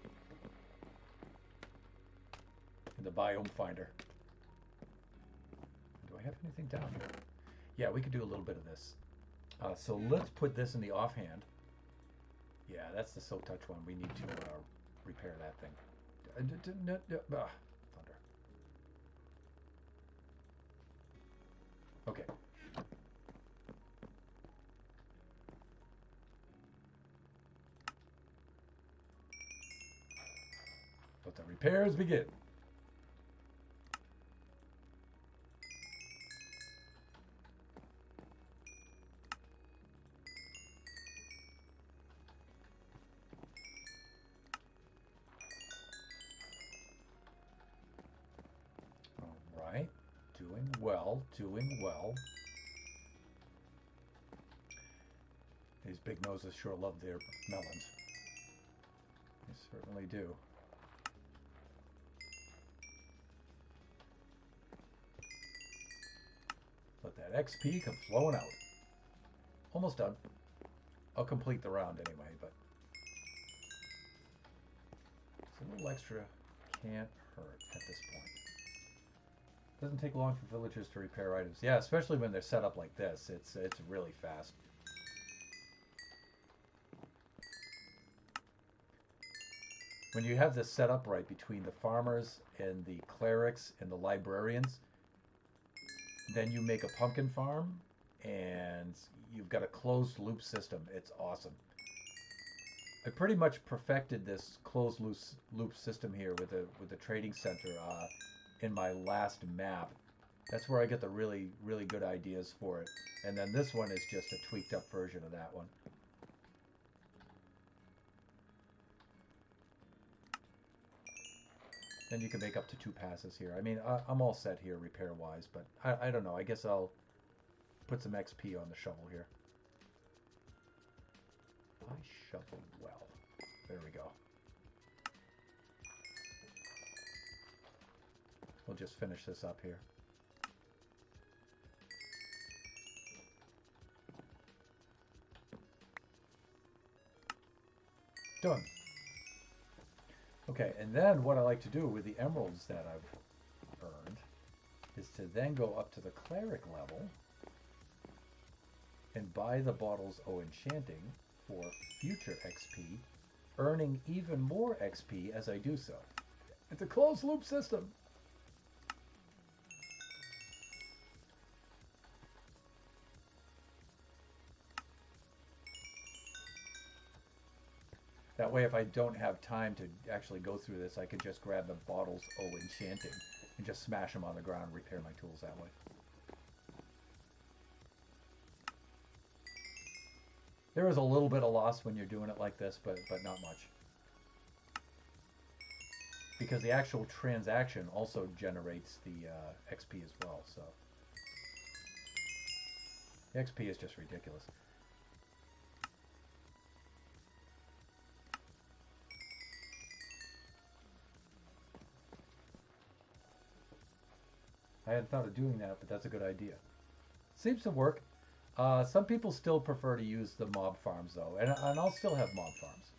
in the biome finder. Do I have anything down here? Yeah, we could do a little bit of this. So let's put this in the offhand. Yeah, that's the silk touch one. We need to repair that thing. Thunder. Okay. Let the repairs begin. All right. Doing well, doing well. These big noses sure love their melons. They certainly do. Let that XP come flowing out. Almost done. I'll complete the round anyway, but it's a little extra can't hurt at this point. Doesn't take long for villagers to repair items. Yeah, especially when they're set up like this. It's really fast. When you have this set up right between the farmers and the clerics and the librarians, then you make a pumpkin farm and you've got a closed loop system. It's awesome. I pretty much perfected this closed loop system here with the trading center in my last map. That's where I get the really good ideas for it. And then this one is just a tweaked up version of that one. Then you can make up to 2 passes here. I mean, I'm all set here repair-wise, but I don't know. I guess I'll put some XP on the shovel here. I shovel well. There we go. We'll just finish this up here. Done. Okay, and then what I like to do with the emeralds that I've earned is to then go up to the cleric level and buy the bottles O Enchanting for future XP, earning even more XP as I do so. It's a closed loop system. That way, if I don't have time to actually go through this, I could just grab the bottles O Enchanting and just smash them on the ground and repair my tools that way. There is a little bit of loss when you're doing it like this, but not much. Because the actual transaction also generates the XP as well, so. The XP is just ridiculous. I hadn't thought of doing that, but that's a good idea. Seems to work. Some people still prefer to use the mob farms, though, and I'll still have mob farms.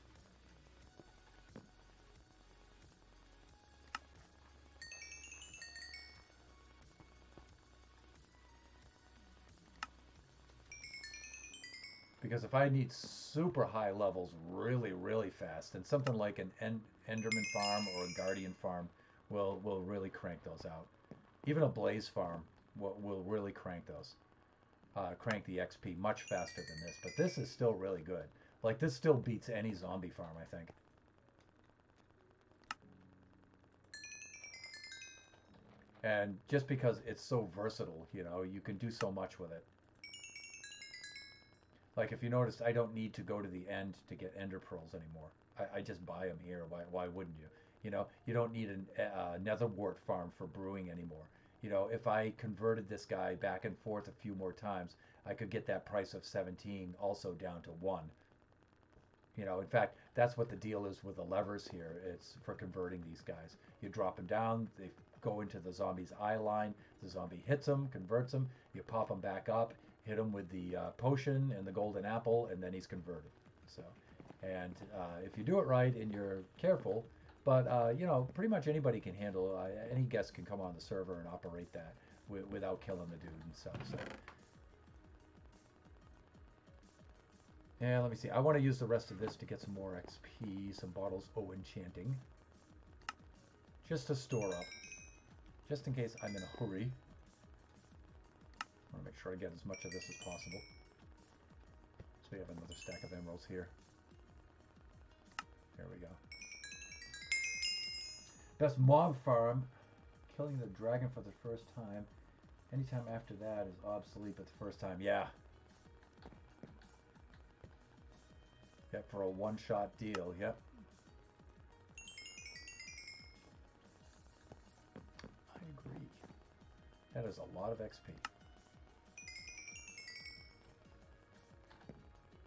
Because if I need super high levels really fast, then something like an Enderman farm or a Guardian farm will really crank those out. Even a Blaze farm will really crank those. Crank the XP much faster than this. But this is still really good. Like, this still beats any zombie farm, I think. And just because it's so versatile, you know, you can do so much with it. Like, if you notice, I don't need to go to the end to get ender pearls anymore. I just buy them here. Why wouldn't you? You know, you don't need a nether wart farm for brewing anymore. You know, if I converted this guy back and forth a few more times, I could get that price of 17 also down to 1. You know, in fact, that's what the deal is with the levers here. It's for converting these guys. You drop them down, they go into the zombie's eye line. The zombie hits them, converts them. You pop them back up, hit him with the potion and the golden apple, and then he's converted. So, and if you do it right and you're careful, but you know, pretty much anybody can handle. Any guest can come on the server and operate that without killing the dude and stuff. So. And let me see. I want to use the rest of this to get some more XP, some bottles. Oh, enchanting. Just to store up. Just in case I'm in a hurry. I want to make sure I get as much of this as possible. So we have another stack of emeralds here. There we go. Best mob farm. Killing the dragon for the first time. Anytime after that is obsolete, but the first time, yeah. Yep, for a one-shot deal, yep. I agree. That is a lot of XP.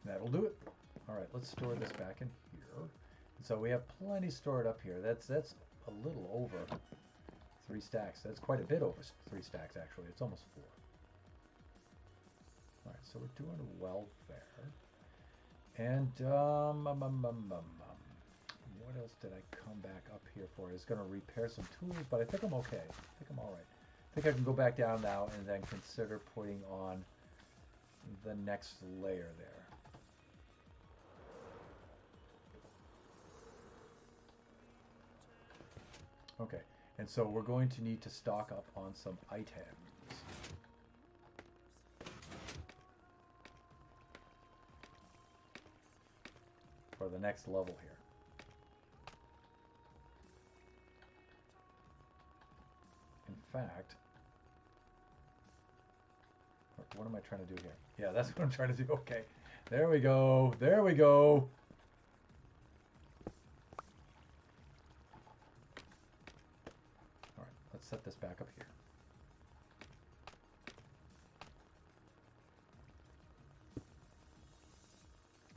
That'll do it. All right, let's store this back in here. So we have plenty stored up here. That's a little over 3 stacks. That's quite a bit over 3 stacks, actually. It's almost 4. All right, so we're doing well there. And what else did I come back up here for? I was going to repair some tools, but I think I'm okay. I think I'm all right. I think I can go back down now and then consider putting on the next layer there. Okay, and so we're going to need to stock up on some items. For the next level here. In fact, what am I trying to do here? Yeah, that's what I'm trying to do. Okay, there we go. There we go. All right, let's set this back up here.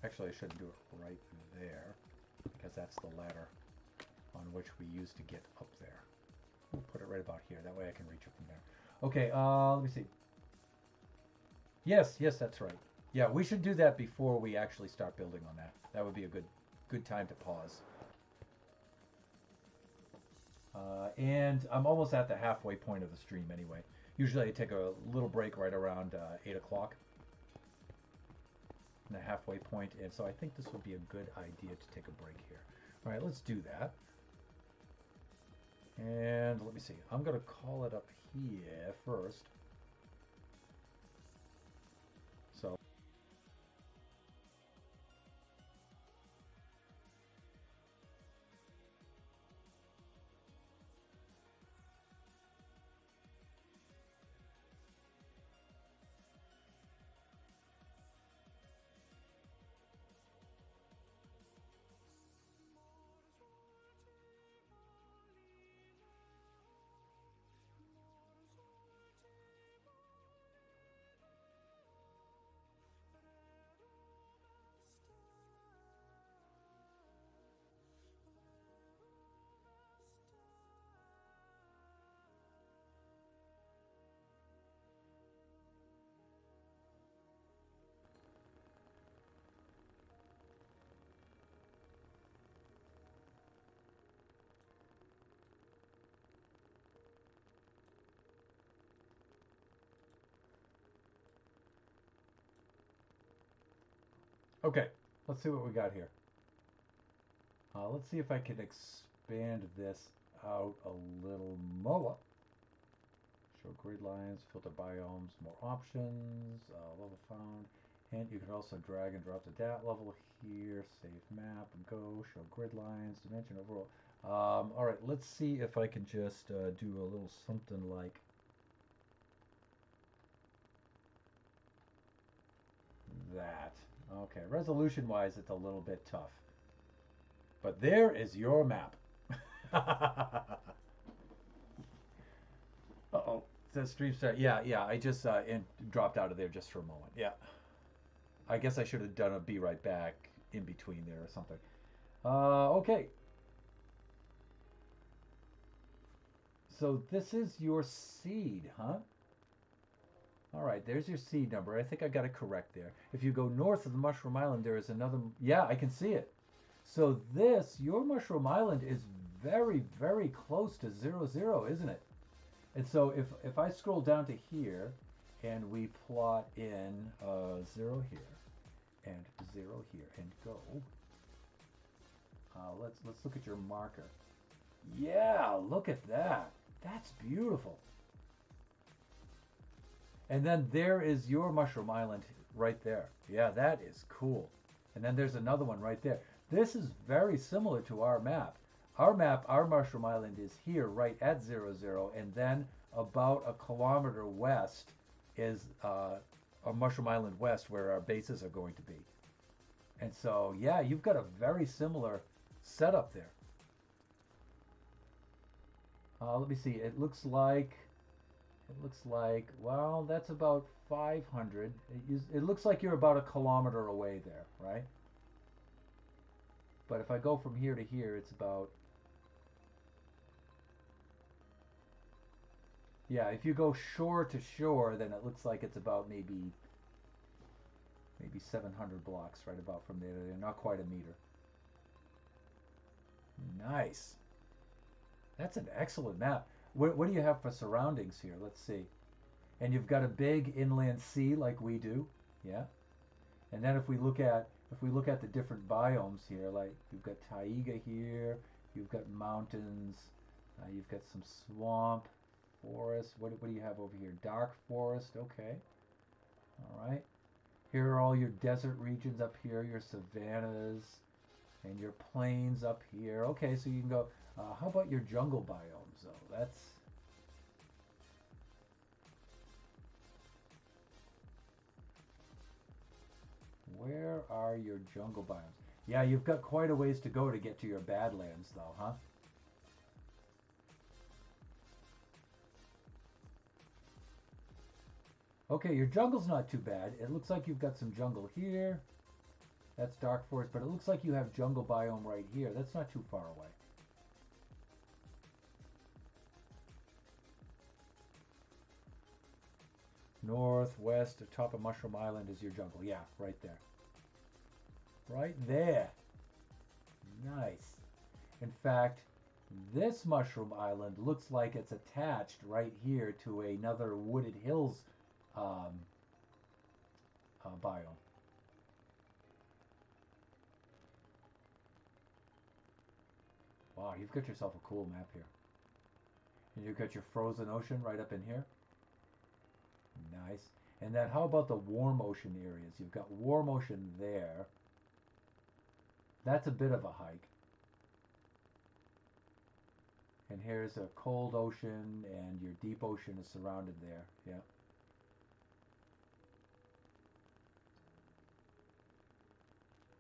Actually, I shouldn't do it right there, because that's the ladder on which we used to get up there. We'll put it right about here. That way I can reach it from there. Okay, let me see. Yes, that's right. Yeah, we should do that before we actually start building on that. That would be a good time to pause. And I'm almost at the halfway point of the stream anyway. Usually I take a little break right around 8 o'clock. The halfway point, and so I think this would be a good idea to take a break here. All right, let's do that. And let me see. I'm going to call it up here first. So okay, let's see what we got here. Let's see if I can expand this out a little more. Show grid lines, filter biomes, more options, level found. And you can also drag and drop to that level here, save map, go, show grid lines, dimension overall. All right, let's see if I can just do a little something like that. Okay, resolution-wise, it's a little bit tough. But there is your map. Uh-oh. says stream start. Yeah, yeah. I just dropped out of there just for a moment. Yeah. I guess I should have done a be right back in between there or something. Okay. So this is your seed, huh? All right, there's your seed number. I think I got it correct there. If you go north of the Mushroom Island, there is another. Yeah, I can see it. So your Mushroom Island is very, very close to 00, isn't it? And so if I scroll down to here, and we plot in 0 here, and 0 here, and go. Let's look at your marker. Yeah, look at that. That's beautiful. And then there is your Mushroom Island right there. Yeah, that is cool. And then there's another one right there. This is very similar to our map. Our Mushroom Island is here right at 00, and then about a kilometer west is a Mushroom Island West where our bases are going to be. And so, yeah, you've got a very similar setup there. Let me see. It looks like, well, that's about 500. It looks like you're about a kilometer away there, right? But if I go from here to here, it's about, yeah, if you go shore to shore, then it looks like it's about maybe 700 blocks right about from there. They're not quite a meter. Nice. That's an excellent map. What do you have for surroundings here? Let's see. And you've got a big inland sea like we do. Yeah. And then if we look at the different biomes here, like you've got taiga here, you've got mountains, you've got some swamp, forest. What do you have over here? Dark forest. Okay. All right. Here are all your desert regions up here, your savannas, and your plains up here. Okay, so you can go. How about your jungle biomes, though? That's. Where are your jungle biomes? Yeah, you've got quite a ways to go to get to your Badlands, though, huh? Okay, your jungle's not too bad. It looks like you've got some jungle here. That's dark forest, but it looks like you have jungle biome right here. That's not too far away. Northwest, the top of Mushroom Island is your jungle. Yeah, right there. Right there. Nice. In fact, this Mushroom Island looks like it's attached right here to another wooded hills biome. Wow, you've got yourself a cool map here. And you've got your frozen ocean right up in here. Nice. And then how about the warm ocean areas? You've got warm ocean there. That's a bit of a hike. And here's a cold ocean, and your deep ocean is surrounded there. Yeah.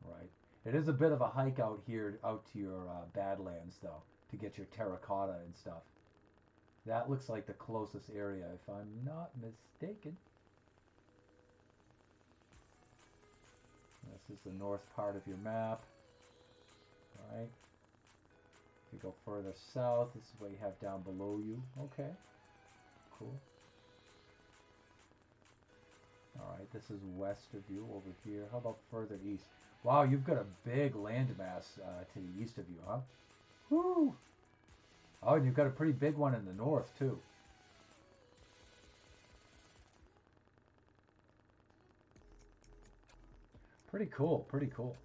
Right. It is a bit of a hike out here, out to your Badlands, though, to get your terracotta and stuff. That looks like the closest area, if I'm not mistaken. This is the north part of your map. All right. If you go further south, this is what you have down below you. Okay. Cool. All right, this is west of you over here. How about further east? Wow, you've got a big landmass to the east of you, huh? Woo! Oh, and you've got a pretty big one in the north, too. Pretty cool, pretty cool.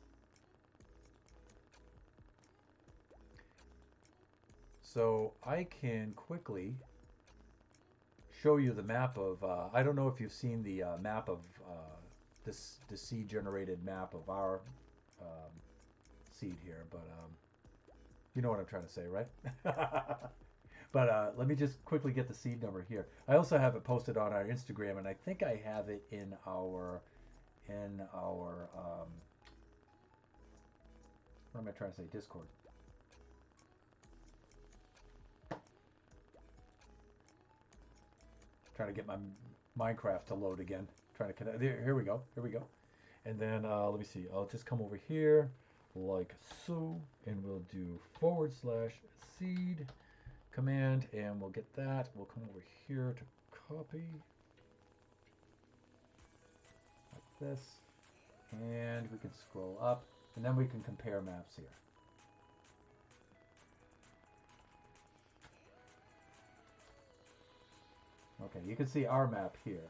So I can quickly show you the map of, I don't know if you've seen the map of the seed generated map of our seed here, but you know what I'm trying to say, right? But let me just quickly get the seed number here. I also have it posted on our Instagram, and I think I have it in our what am I trying to say? Discord. Trying to get my Minecraft to load again. Trying to connect. Here we go. Here we go. And then let me see. I'll just come over here like so, and we'll do /seed command, and we'll get that. We'll come over here to copy like this, and we can scroll up, and then we can compare maps here. Okay, you can see our map here.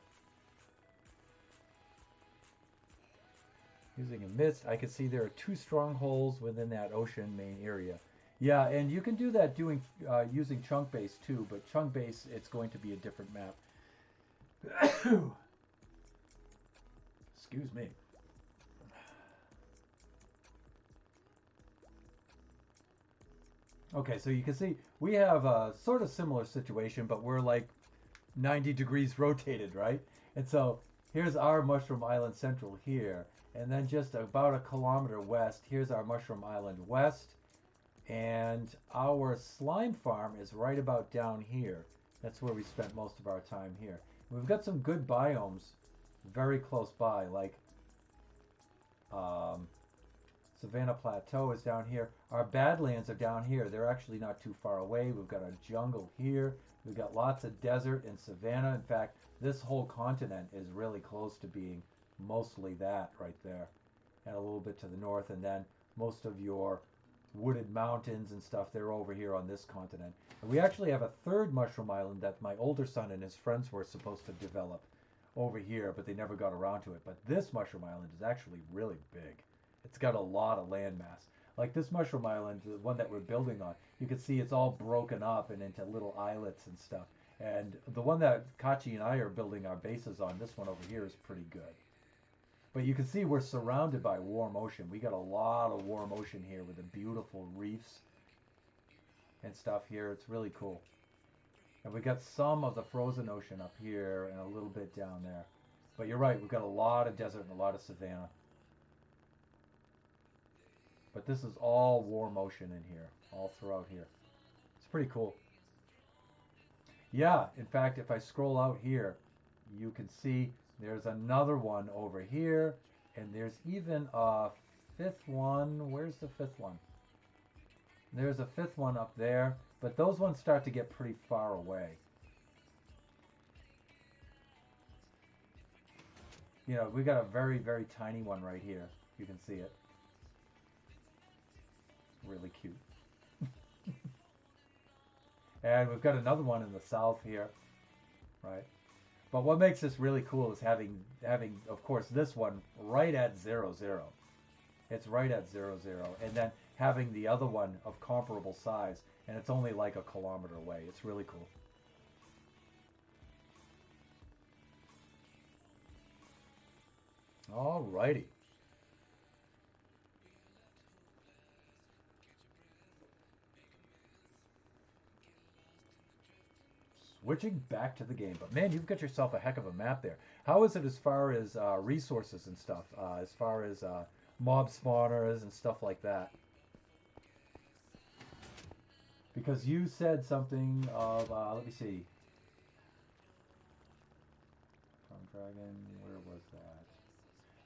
Using a mist, I can see there are 2 strongholds within that ocean main area. Yeah, and you can do that using chunk base too, but chunk base, it's going to be a different map. Excuse me. Okay, so you can see we have a sort of similar situation, but we're like 90 degrees rotated, right? And so here's our Mushroom Island Central here. And then just about a kilometer west, here's our Mushroom Island West. And our slime farm is right about down here. That's where we spent most of our time here. We've got some good biomes very close by, like Savannah Plateau is down here. Our Badlands are down here. They're actually not too far away. We've got a jungle here. We've got lots of desert in Savannah. In fact, this whole continent is really close to being mostly that right there, and a little bit to the north, and then most of your wooded mountains and stuff, they're over here on this continent. And we actually have a third mushroom island that my older son and his friends were supposed to develop over here, but they never got around to it. But this mushroom island is actually really big. It's got a lot of land mass. Like this mushroom island, the one that we're building on, you can see it's all broken up and into little islets and stuff. And the one that Kachi and I are building our bases on, this one over here, is pretty good. But you can see we're surrounded by warm ocean. We got a lot of warm ocean here with the beautiful reefs and stuff here. It's really cool. And we got some of the frozen ocean up here and a little bit down there. But you're right, we've got a lot of desert and a lot of savanna. But this is all warm ocean in here, all throughout here. It's pretty cool. Yeah, in fact, if I scroll out here, you can see there's another one over here, and there's even a 5th one. Where's the 5th one? There's a 5th one up there, but those ones start to get pretty far away. You know, we got a very, very tiny one right here. You can see it. Really cute. And we've got another one in the south here, right? But what makes this really cool is having of course this one right at 0, 0. It's right at 0, 0, and then having the other one of comparable size, and it's only like a kilometer away. It's really cool. Alrighty. Switching back to the game, but man, you've got yourself a heck of a map there. How is it as far as resources and stuff, as far as mob spawners and stuff like that? Because you said something of, let me see. Tom Dragon, where was that?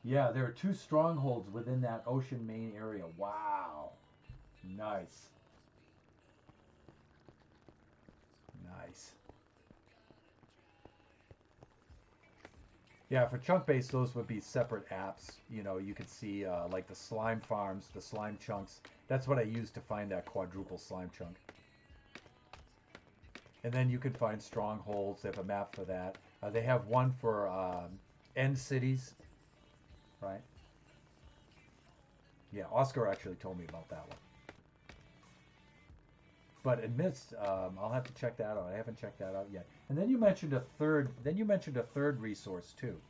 Yeah, there are 2 strongholds within that ocean main area. Wow. Nice. Nice. Yeah, for chunk base, those would be separate apps. You know, you could see like the slime farms, the slime chunks. That's what I used to find that quadruple slime chunk. And then you can find strongholds. They have a map for that. They have one for end cities, right? Yeah, Oscar actually told me about that one. But amidst, I'll have to check that out. I haven't checked that out yet. And then you mentioned a third. Then you mentioned a third resource too.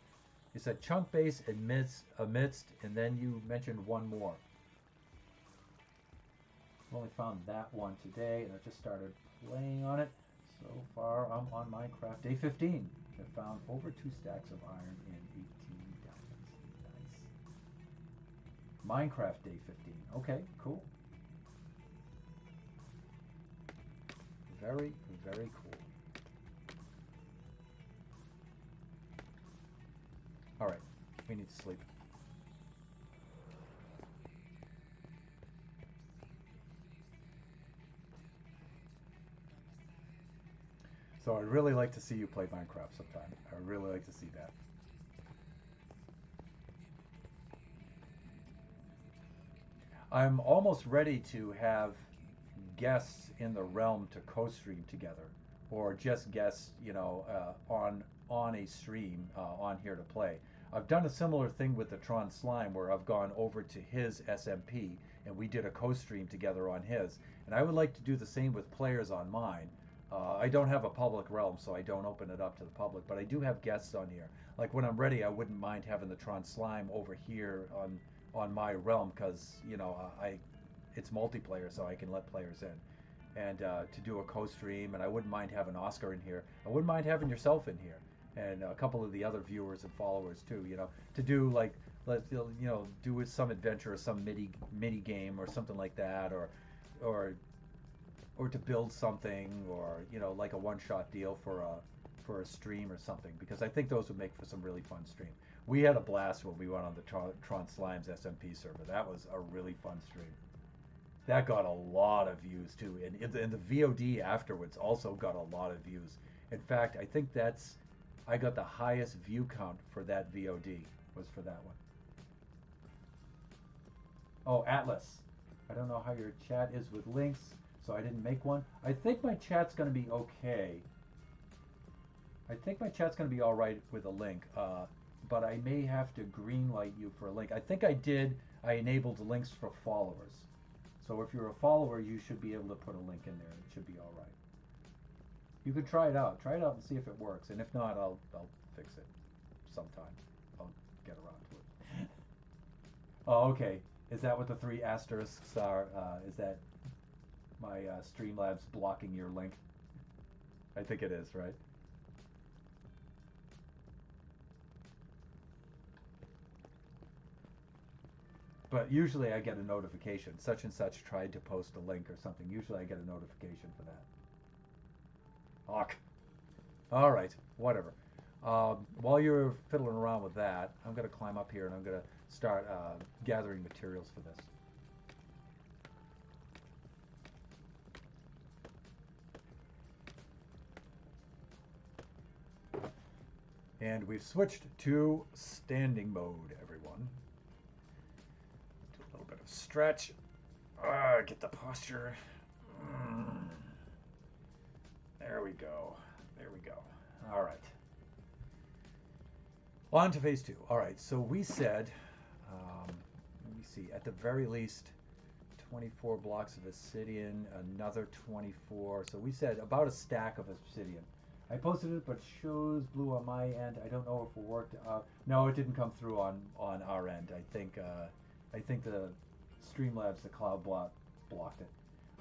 You said chunk base, amidst, and then you mentioned one more. I've only found that one today, and I just started playing on it. So far, I'm on Minecraft day 15. I found over 2 stacks of iron and 18 diamonds. Nice. Minecraft day 15. Okay, cool. Very, very cool. We need to sleep. So I'd really like to see you play Minecraft sometime. I'd really like to see that. I'm almost ready to have guests in the realm to co-stream together, or just guests, on a stream on here to play. I've done a similar thing with the Tron Slime, where I've gone over to his SMP and we did a co-stream together on his, and I would like to do the same with players on mine. I don't have a public realm, so I don't open it up to the public, but I do have guests on here. Like when I'm ready, I wouldn't mind having the Tron Slime over here on my realm, because I it's multiplayer, so I can let players in, and to do a co-stream. And I wouldn't mind having Oscar in here. I wouldn't mind having yourself in here, and a couple of the other viewers and followers too. To do like do some adventure or some mini game or something like that, or or to build something, or like a one-shot deal for a stream or something, because I think those would make for some really fun stream. We had a blast when we went on the Tron Slimes SMP server. That was a really fun stream. That got a lot of views too, and the VOD afterwards also got a lot of views. In fact, I think I got the highest view count for that VOD was for that one. Oh, Atlas. I don't know how your chat is with links, so I didn't make one. I think my chat's going to be okay. I think my chat's going to be all right with a link, but I may have to greenlight you for a link. I think I did. I enabled links for followers. So if you're a follower, you should be able to put a link in there. It should be all right. You could try it out. Try it out and see if it works. And if not, I'll fix it sometime. I'll get around to it. Oh, okay. Is that what the three asterisks are? Is that my Streamlabs blocking your link? I think it is, right? But usually I get a notification. Such and such tried to post a link or something. Usually I get a notification for that. Hawk. All right, whatever. While you're fiddling around with that, I'm going to climb up here and I'm going to start gathering materials for this. And we've switched to standing mode, everyone. Do a little bit of stretch. Get the posture. There we go. There we go. All right. On to phase two. All right. So we said, let me see, at the very least, 24 blocks of obsidian, another 24. So we said about a stack of obsidian. I posted it, but shows blue on my end. I don't know if it worked. No, it didn't come through on our end. I think the Streamlabs, the cloud blocked it.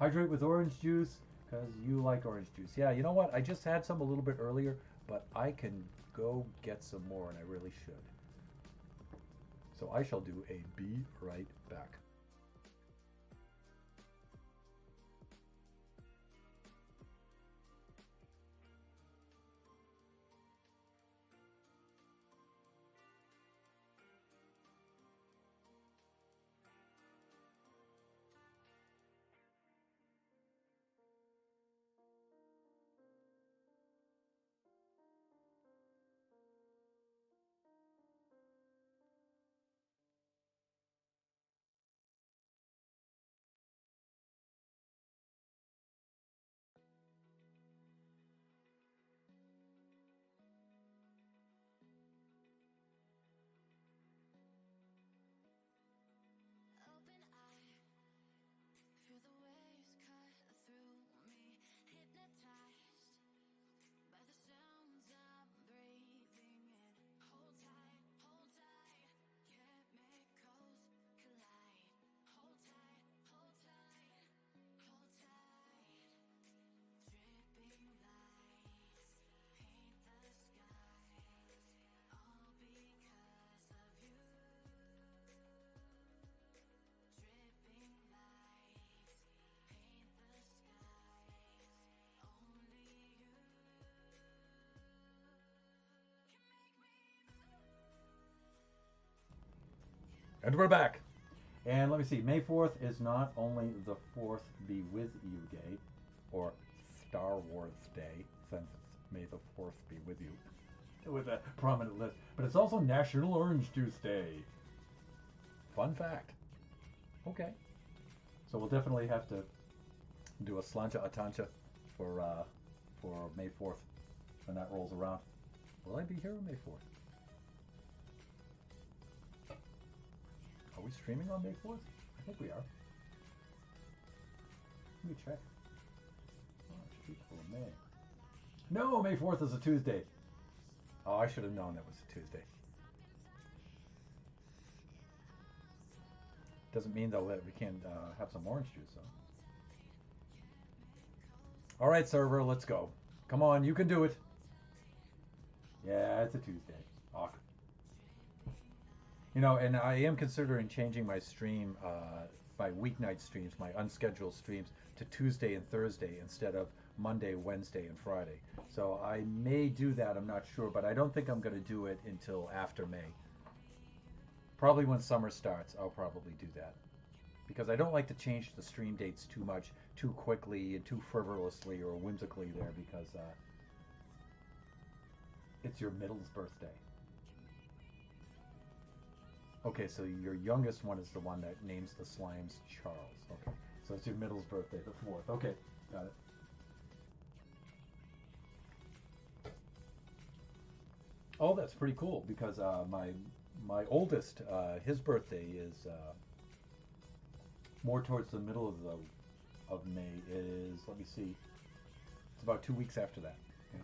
Hydrate with orange juice, because you like orange juice. Yeah, you know what? I just had some a little bit earlier, but I can go get some more, and I really should. So I shall do a be right back. And we're back. And let me see. May 4th is not only the 4th Be With You Day, or Star Wars Day, since it's May the 4th Be With You, with a prominent list, but it's also National Orange Juice Day. Fun fact. Okay. So we'll definitely have to do a slancha atancha for May 4th when that rolls around. Will I be here on May 4th? Are we streaming on May 4th? I think we are. Let me check. Oh, shoot, for May. No, May 4th is a Tuesday. Oh, I should have known that was a Tuesday. Doesn't mean though that we can't have some orange juice though. All right, server, let's go. Come on, you can do it. Yeah, it's a Tuesday. Awk. You know, and I am considering changing my stream, my weeknight streams, my unscheduled streams, to Tuesday and Thursday instead of Monday, Wednesday, and Friday. So I may do that, I'm not sure, but I don't think I'm going to do it until after May. Probably when summer starts, I'll probably do that. Because I don't like to change the stream dates too much, too quickly, and too frivolously or whimsically there, because it's your middle's birthday. Okay, so your youngest one is the one that names the slimes Charles. Okay, so it's your middle's birthday, the 4th. Okay, got it. Oh, that's pretty cool because my oldest, his birthday is more towards the middle of May. Is, let me see, it's about 2 weeks after that. Yeah.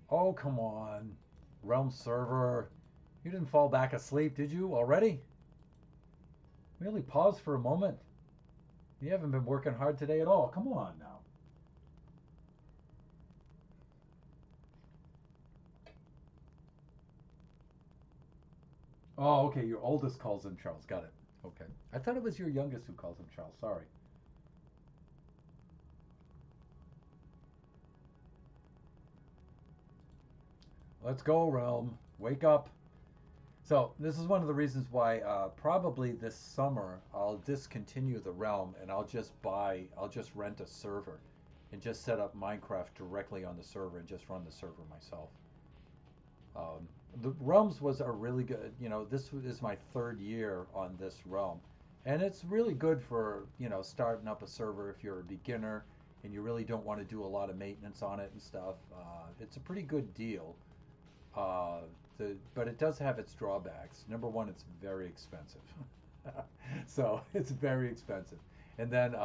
Oh, come on, Realm server, you didn't fall back asleep, did you already? We only paused for a moment. You haven't been working hard today at all. Come on now. Oh, okay. Your oldest calls him Charles. Got it. Okay. I thought it was your youngest who calls him Charles. Sorry. Let's go, Realm. Wake up. So this is one of the reasons why probably this summer I'll discontinue the Realm and I'll just rent a server and just set up Minecraft directly on the server and just run the server myself. Um, the Realms was a really good, you know, this is my third year on this Realm. And it's really good for, you know, starting up a server if you're a beginner and you really don't want to do a lot of maintenance on it and stuff. It's a pretty good deal. Uh, but it does have its drawbacks. Number one, it's very expensive. So it's very expensive. And then,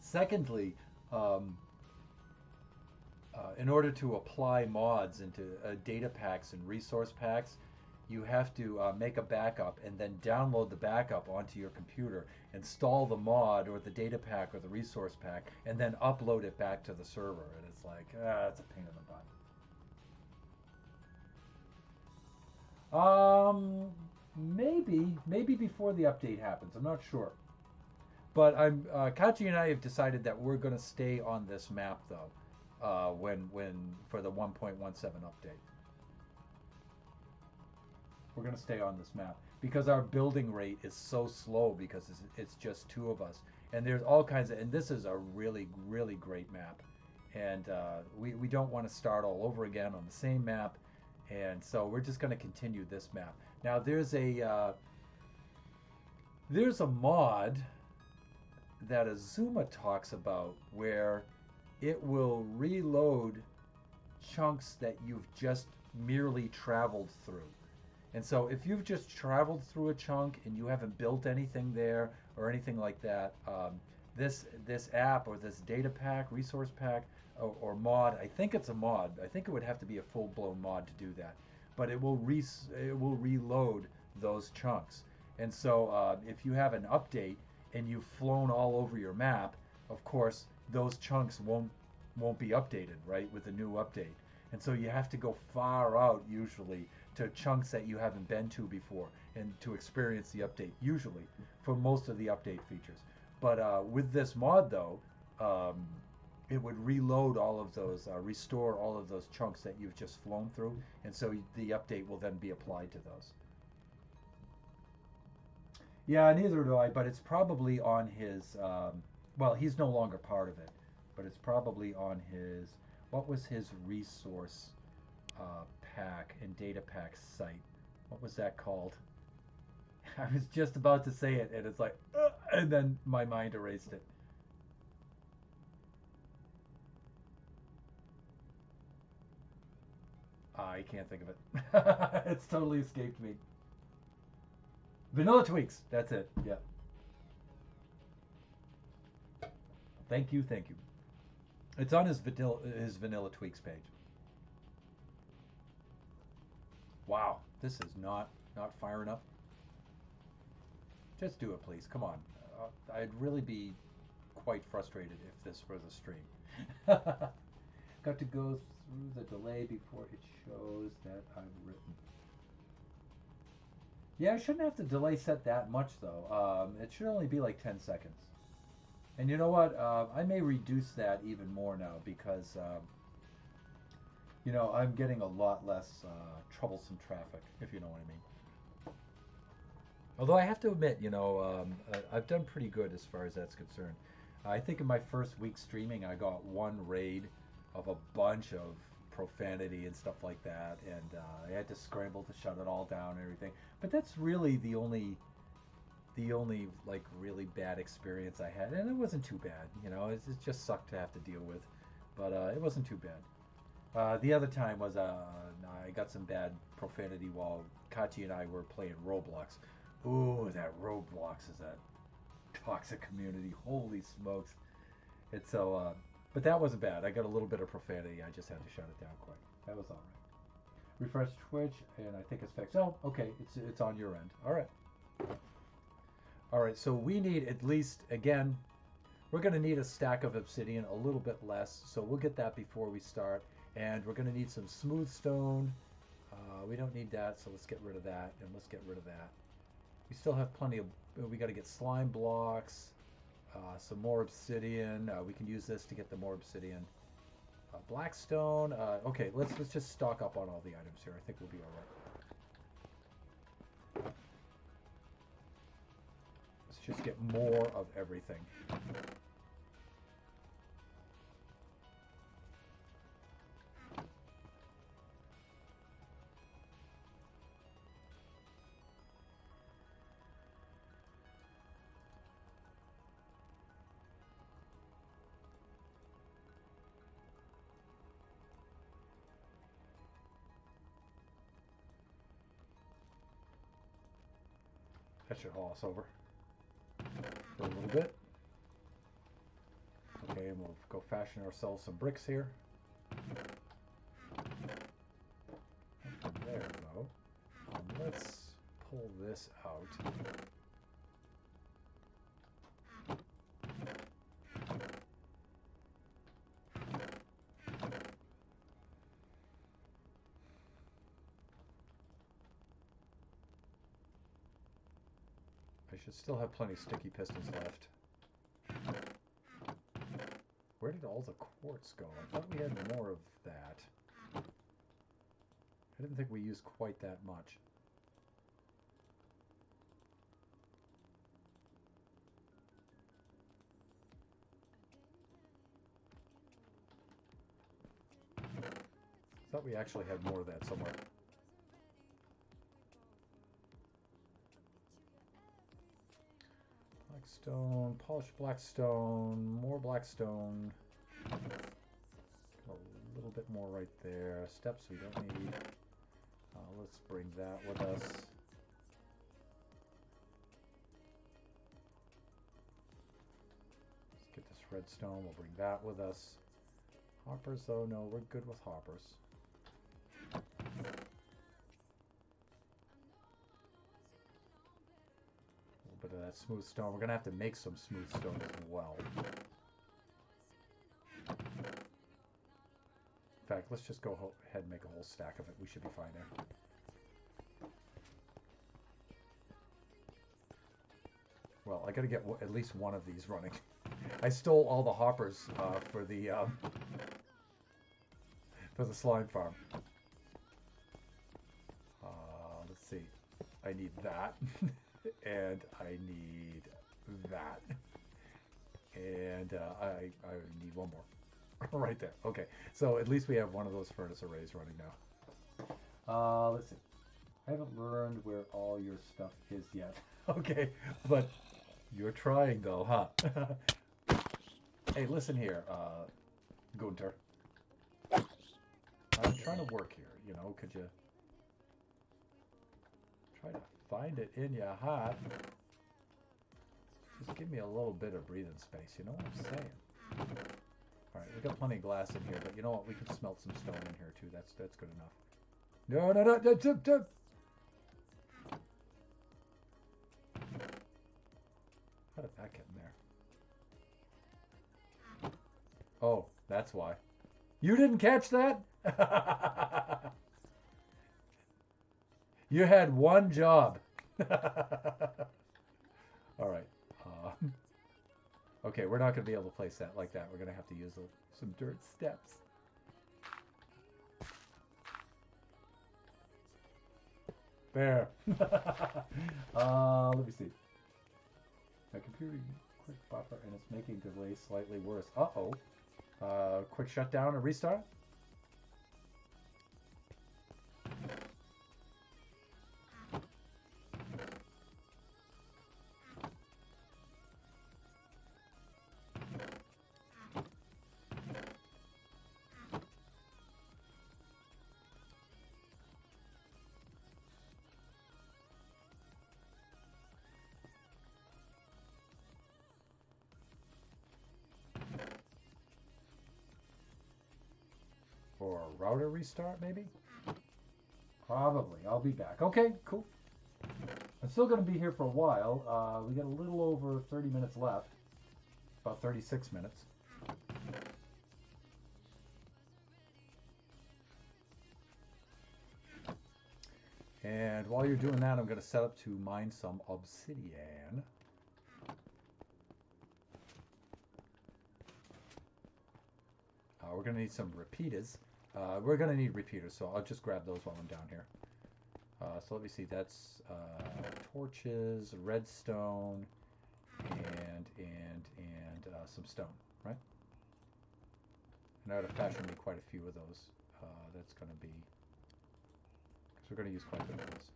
secondly, um, in order to apply mods into data packs and resource packs, you have to make a backup and then download the backup onto your computer, install the mod or the data pack or the resource pack, and then upload it back to the server. And it's like, it's a pain in the butt. Maybe before the update happens. I'm not sure. But Kachi and I have decided that we're going to stay on this map though. When for the 1.17 update, we're going to stay on this map because our building rate is so slow because it's just two of us, and there's all kinds of, and this is a really great map, and we don't want to start all over again on the same map, and so we're just going to continue this map. Now there's a mod that Azuma talks about where it will reload chunks that you've just merely traveled through. And so if you've just traveled through a chunk and you haven't built anything there or anything like that, this app or this data pack, resource pack, or mod, I think it's a mod. I think it would have to be a full-blown mod to do that. But it will reload those chunks. And so if you have an update and you've flown all over your map, of course, those chunks won't be updated, right, with the new update. And so you have to go far out usually to chunks that you haven't been to before and to experience the update, usually for most of the update features. But with this mod though, it would reload all of those, restore all of those chunks that you've just flown through, and so the update will then be applied to those. Yeah, neither do I, but it's probably on his. Well, he's no longer part of it, but it's probably on his. What was his resource pack and data pack site? What was that called? I was just about to say it, and it's like, and then my mind erased it. I can't think of it. It's totally escaped me. Vanilla Tweaks. That's it. Yeah. Thank you. Thank you. It's on his Vanilla Tweaks page. Wow, this is not firing up. Just do it, please. Come on. I'd really be quite frustrated if this was a stream. Got to go through the delay before it shows that I've written. Yeah, I shouldn't have to delay set that much though. It should only be like 10 seconds. And you know what? I may reduce that even more now because I'm getting a lot less troublesome traffic, if you know what I mean. Although I have to admit, I've done pretty good as far as that's concerned. I think in my first week streaming, I got one raid of a bunch of profanity and stuff like that, and I had to scramble to shut it all down and everything. But that's really the only like really bad experience I had, and it wasn't too bad. It just sucked to have to deal with, but it wasn't too bad. The other time was I got some bad profanity while Kachi and I were playing Roblox. Ooh, that Roblox is a toxic community. Holy smokes! It's so. But that wasn't bad. I got a little bit of profanity. I just had to shut it down quick. That was all right. Refresh Twitch, and I think it's fixed. Oh, okay. It's on your end. All right. All right. So we need at least again. We're going to need a stack of obsidian, a little bit less. So we'll get that before we start. And we're going to need some smooth stone. We don't need that, so let's get rid of that, and let's get rid of that. We still have plenty of. We got to get slime blocks, some more obsidian. We can use this to get the more obsidian. Blackstone. Okay, let's just stock up on all the items here. I think we'll be all right. Let's just get more of everything. That should haul us over for a little bit. Okay, and we'll go fashion ourselves some bricks here. From there, though, let's pull this out. I should still have plenty of sticky pistons left. Where did all the quartz go? I thought we had more of that. I didn't think we used quite that much. I thought we actually had more of that somewhere. Blackstone, polished blackstone, more blackstone. A little bit more right there. Steps we don't need. Let's bring that with us. Let's get this redstone. We'll bring that with us. Hoppers, though, no, we're good with hoppers. Bit of that smooth stone. We're gonna have to make some smooth stone as well. In fact, let's just go ahead and make a whole stack of it. We should be fine there. Well, I gotta get at least one of these running. I stole all the hoppers for the slime farm. Let's see. I need that, and I need that, and I need one more. Right there. Okay, so at least we have one of those furnace arrays running now. Let's see. I haven't learned where all your stuff is yet. Okay, but you're trying though, huh? Hey, listen here, Gunter. I'm trying to work here, you know, could you try to find it in your heart? Just give me a little bit of breathing space, you know what I'm saying? Alright, we've got plenty of glass in here, but you know what, we can smelt some stone in here too, that's good enough. No, how did that get in there? Oh, that's why. You didn't catch that? You had one job. All right. Okay, we're not going to be able to place that like that. We're going to have to use some dirt steps. There. Let me see. My computer quick buffer and it's making delay slightly worse. Uh-oh. Quick shutdown and restart. Or a router restart, maybe? Probably. I'll be back. Okay, cool. I'm still going to be here for a while. We got a little over 30 minutes left. About 36 minutes. And while you're doing that, I'm going to set up to mine some obsidian. We're going to need some repeaters. We're going to need repeaters, so I'll just grab those while I'm down here. So let me see, that's torches, redstone, and some stone, right? And I would have fashioned me quite a few of those. That's going to be, because we're going to use quite a bit of those.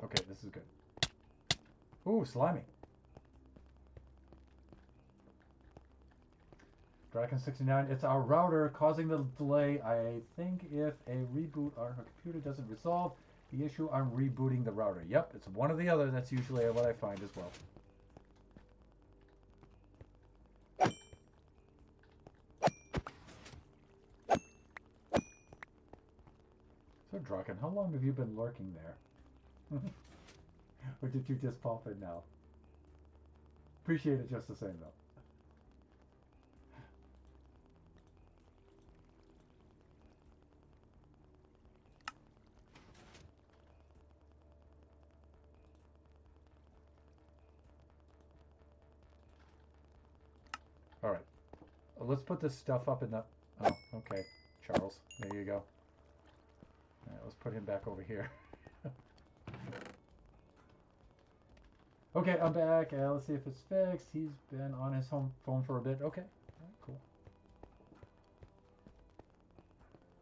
Okay, this is good. Ooh, slimy. Draken69, it's our router causing the delay. I think if a reboot on her computer doesn't resolve the issue, I'm rebooting the router. Yep, it's one or the other. That's usually what I find as well. So, Draken, how long have you been lurking there? Or did you just pop in now? Appreciate it just the same, though. All right. Let's put this stuff up in the... Oh, okay. Charles, there you go. All right, let's put him back over here. Okay, I'm back. Let's see if it's fixed. He's been on his home phone for a bit. Okay, all right, cool.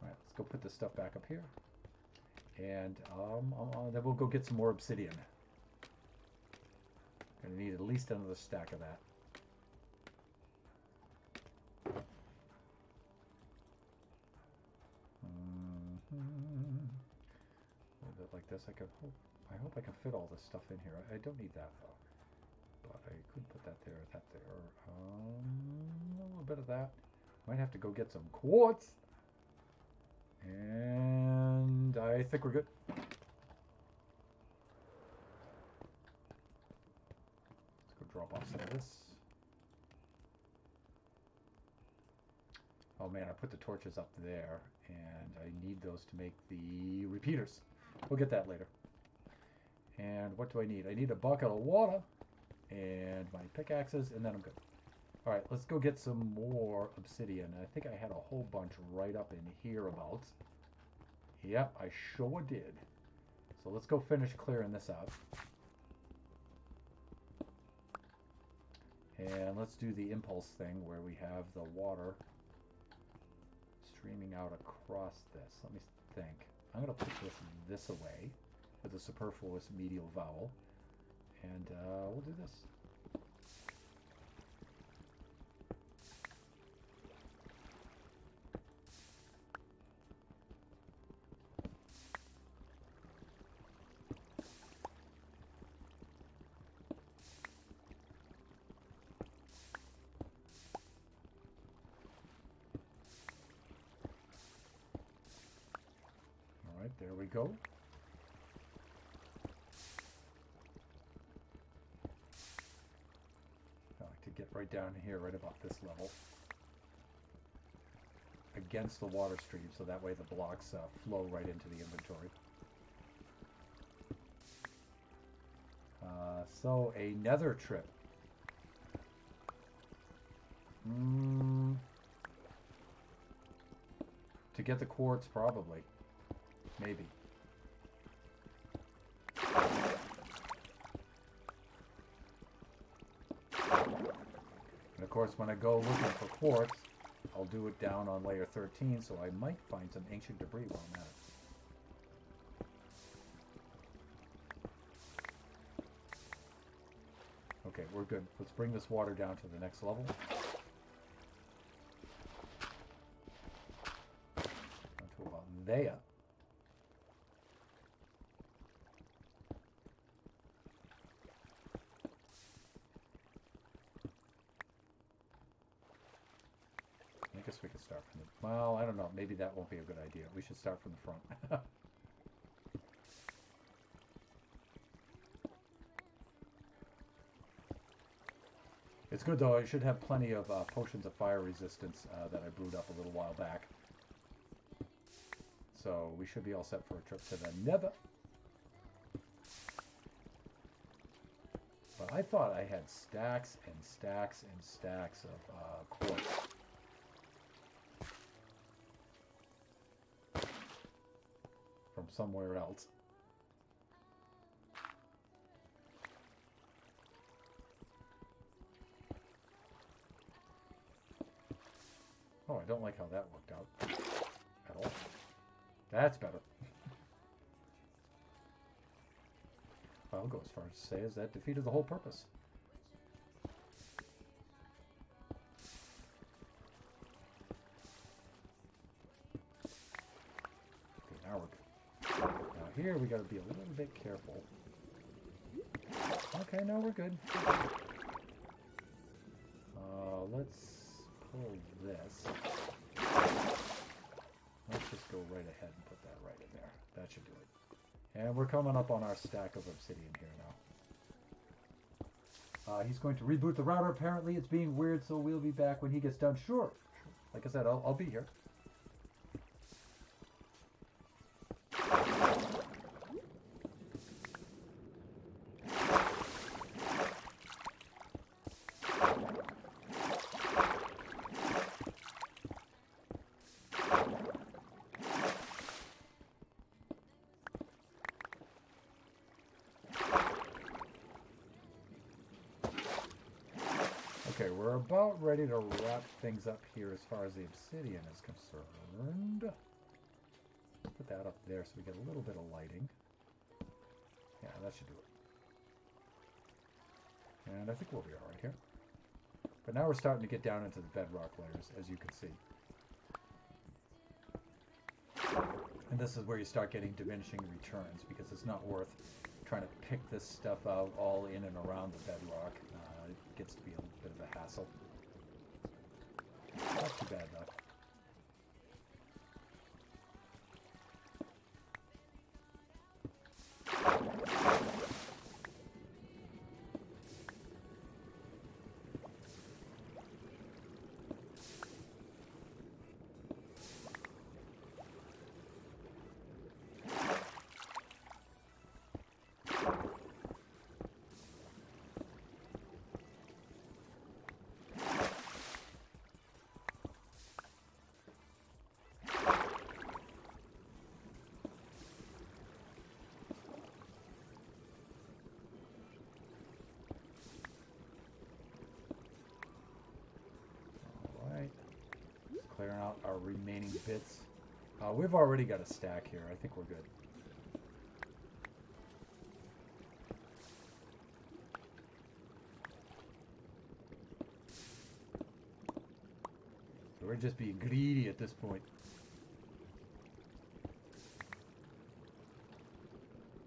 All right, let's go put this stuff back up here. And then we'll go get some more obsidian. Gonna need at least another stack of that. A little bit like this. I hope I can fit all this stuff in here. I don't need that though, but I could put that there, that there. A little bit of that. Might have to go get some quartz. And I think we're good. Let's go drop off some of this. Oh man, I put the torches up there, and I need those to make the repeaters. We'll get that later. And what do I need? I need a bucket of water and my pickaxes, and then I'm good. All right, let's go get some more obsidian. I think I had a whole bunch right up in hereabouts. Yep, I sure did. So let's go finish clearing this out. And let's do the impulse thing where we have the water streaming out across this. Let me think. I'm going to put this away with a superfluous medial vowel. And we'll do this. All right, there we go. I like to get right down here, right about this level, against the water stream, so that way the blocks flow right into the inventory. So a nether trip. To get the quartz, probably. Maybe. And of course, when I go looking for quartz, I'll do it down on layer 13, so I might find some ancient debris while I'm at it. Okay, we're good. Let's bring this water down to the next level. Down to about there. I guess we could start from the... Well, I don't know. Maybe that won't be a good idea. We should start from the front. It's good, though. I should have plenty of potions of fire resistance that I brewed up a little while back. So we should be all set for a trip to the Nether. But I thought I had stacks and stacks and stacks of quartz. From somewhere else. Oh, I don't like how that worked out at all. That's better. I'll go as far as to say as that defeated the whole purpose. Okay, now we're good. Now here we got to be a little bit careful. Okay, now we're good. Let's pull this. Let's just go right ahead and put that right in there. That should do it. And we're coming up on our stack of obsidian here now. He's going to reboot the router. Apparently it's being weird, so we'll be back when he gets done. Sure. Like I said, I'll be here. Okay, we're about ready to wrap things up here as far as the obsidian is concerned. Let's put that up there so we get a little bit of lighting. Yeah, that should do it. And I think we'll be alright here. But now we're starting to get down into the bedrock layers, as you can see. And this is where you start getting diminishing returns, because it's not worth trying to pick this stuff out all in and around the bedrock. It gets to be a little bit of a hassle. Not too bad, though. out our remaining bits. We've already got a stack here. I think we're good. So we're just being greedy at this point.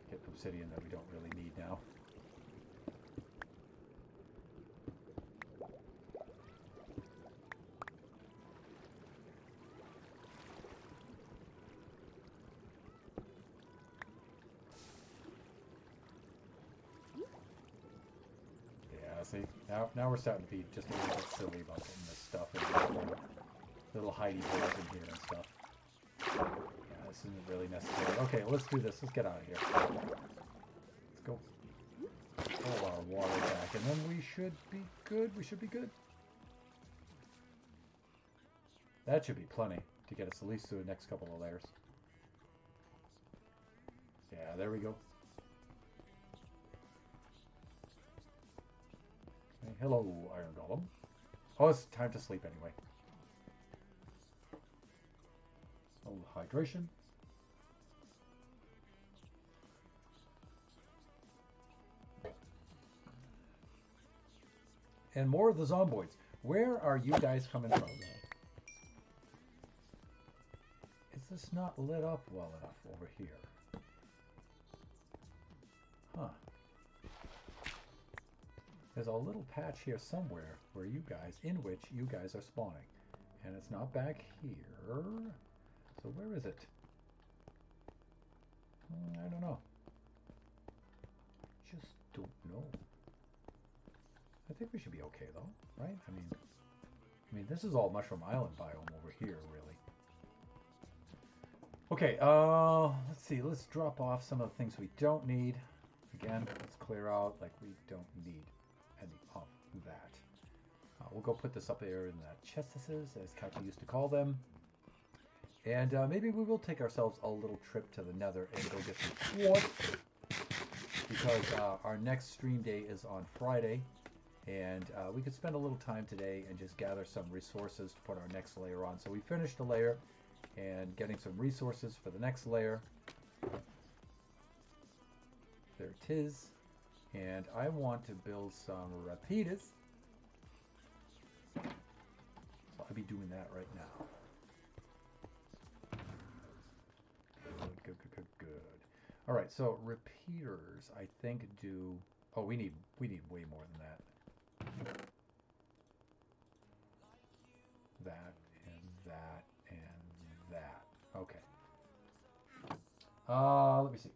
Get obsidian that we don't really need now. See, now we're starting to be just a little bit silly about getting this stuff in little hidey holes in here and stuff. Yeah, this isn't really necessary. Okay, let's do this. Let's get out of here. Let's go pull our water back, and then we should be good. We should be good. That should be plenty to get us at least through the next couple of layers. Yeah, there we go. Hello, Iron Golem. Oh, it's time to sleep anyway. A little hydration. And more of the zomboids. Where are you guys coming from? Is this not lit up well enough over here? Huh. There's a little patch here somewhere where in which you guys are spawning. And it's not back here. So where is it? I don't know. Just don't know. I think we should be okay though, right? I mean this is all Mushroom Island biome over here, really. Okay, let's see. Let's drop off some of the things we don't need. Again, let's clear out like we don't need any of that. We'll go put this up there in the chestesses, as Kachi used to call them. And maybe we will take ourselves a little trip to the nether and go get some quartz. Because our next stream day is on Friday. And we could spend a little time today and just gather some resources to put our next layer on. So we finished the layer and getting some resources for the next layer. There it is. And I want to build some repeaters. So I'll be doing that right now. Good. All right, so repeaters, I think do. Oh, we need way more than that. That and that and that. Okay. Let me see.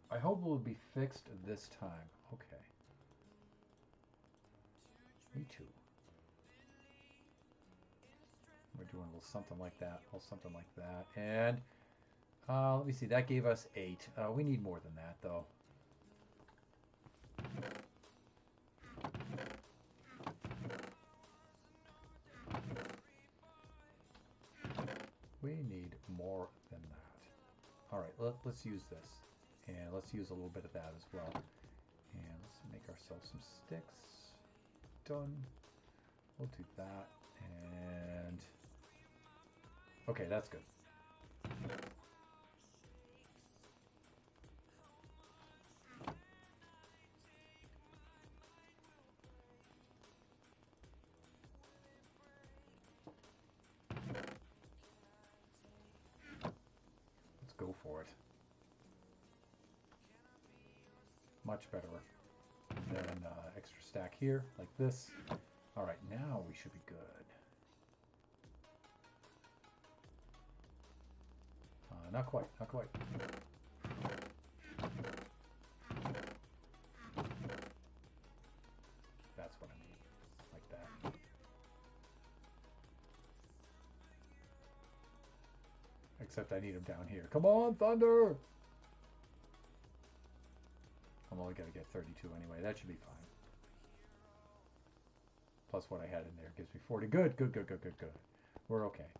I hope it will be fixed this time. Okay. Me too. We're doing a little something like that, and let me see. That gave us 8. We need more than that, though. We need more than that. All right, let's use this. And let's use a little bit of that as well. And let's make ourselves some sticks. Done. We'll do that. And okay, that's good. Let's go for it. Much better than extra stack here, like this. All right, now we should be good. Not quite. That's what I need, like that. Except I need them down here. Come on, Thunder! I'm only going to get 32 anyway. That should be fine. Plus what I had in there gives me 40. Good. We're okay.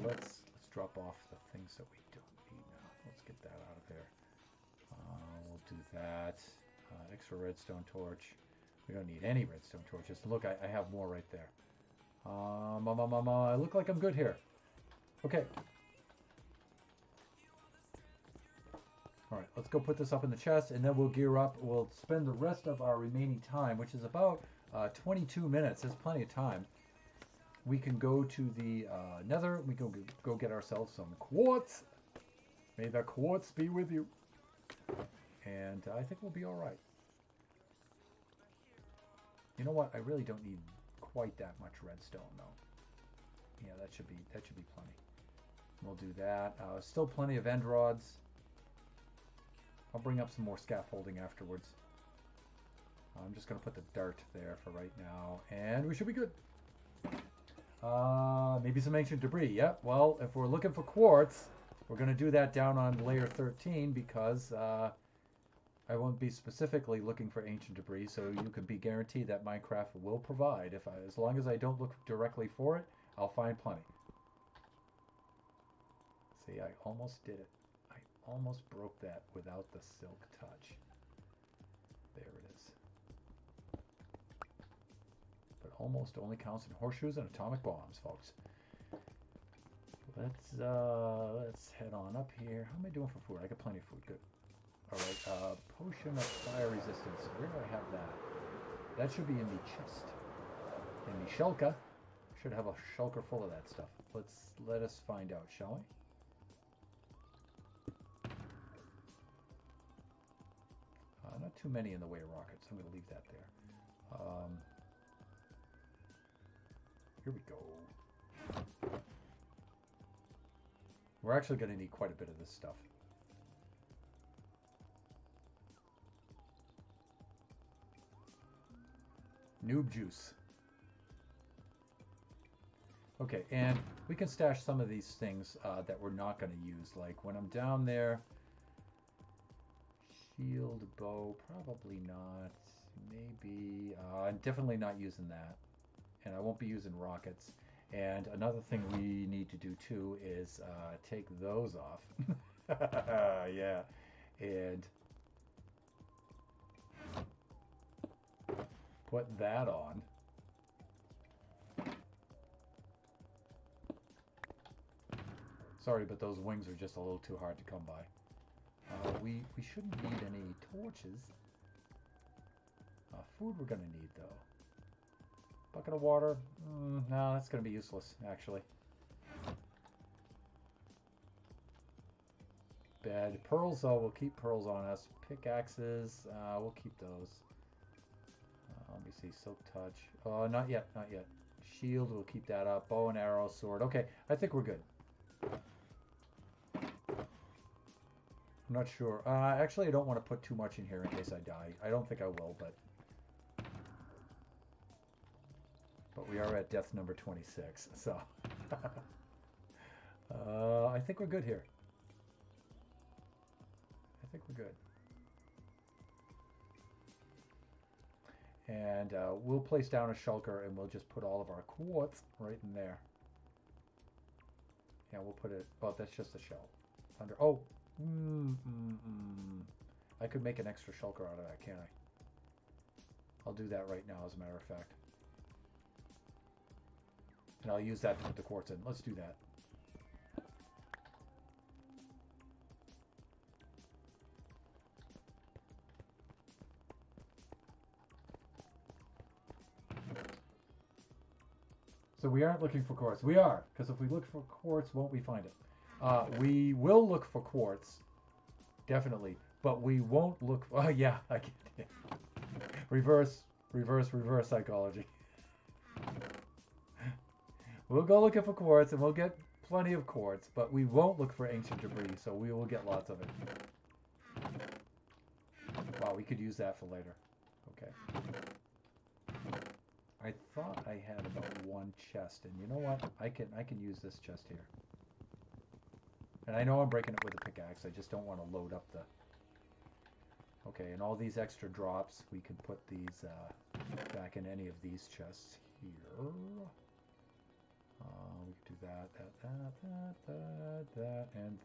Let's drop off the things that we don't need now. Let's get that out of there. We'll do that. Extra redstone torch. We don't need any redstone torches. Look, I have more right there. I look like I'm good here. Okay. All right, let's go put this up in the chest, and then we'll gear up. We'll spend the rest of our remaining time, which is about 22 minutes. There's plenty of time. We can go to the nether. We can go get ourselves some quartz. May the quartz be with you. And I think we'll be all right. You know what? I really don't need quite that much redstone, though. Yeah, that should be plenty. We'll do that. Still plenty of end rods. I'll bring up some more scaffolding afterwards. I'm just going to put the dirt there for right now, and we should be good. Maybe some ancient debris. Yep. Well, if we're looking for quartz, we're going to do that down on layer 13 because I won't be specifically looking for ancient debris, so you can be guaranteed that Minecraft will provide. As long as I don't look directly for it, I'll find plenty. See, I almost did it. I almost broke that without the silk touch. There it is. But almost only counts in horseshoes and atomic bombs, folks. Let's head on up here. How am I doing for food? I got plenty of food. Good. All right. Potion of fire resistance. Where do I have that? That should be in the chest. In the shulker. Should have a shulker full of that stuff. Let us find out, shall we? Not too many in the way of rockets. I'm going to leave that there. Here we go. We're actually going to need quite a bit of this stuff. Noob juice. Okay, and we can stash some of these things that we're not going to use. Like when I'm down there, shield, bow, probably not. Maybe, I'm definitely not using that. And I won't be using rockets. And another thing we need to do too is take those off. Yeah. And put that on. Sorry, but those wings are just a little too hard to come by. We shouldn't need any torches. Food we're going to need, though. Bucket of water? No, that's going to be useless, actually. Bed. Pearls, though, we'll keep pearls on us. Pickaxes, we'll keep those. Let me see. Silk touch. Oh, not yet, not yet. Shield, we'll keep that up. Bow and arrow, sword. Okay, I think we're good. I'm not sure. Actually, I don't want to put too much in here in case I die. I don't think I will, but we are at death number 26, so I think we're good here. I think we're good. And we'll place down a shulker, and we'll just put all of our quartz right in there. Yeah, we'll put it. Oh, that's just a shell. Under. Oh. I could make an extra shulker out of that, can't I? I'll do that right now, as a matter of fact. And I'll use that to put the quartz in. Let's do that. So we aren't looking for quartz. We are, because if we look for quartz, won't we find it? We will look for quartz, definitely, but we won't look for... Oh, yeah, I get it. Reverse psychology. We'll go looking for quartz, and we'll get plenty of quartz, but we won't look for ancient debris, so we will get lots of it. Wow, we could use that for later. Okay. I thought I had about one chest, and you know what? I can use this chest here. And I know I'm breaking it with a pickaxe. I just don't want to load up the... Okay, and all these extra drops, we can put these back in any of these chests here. We can do that, and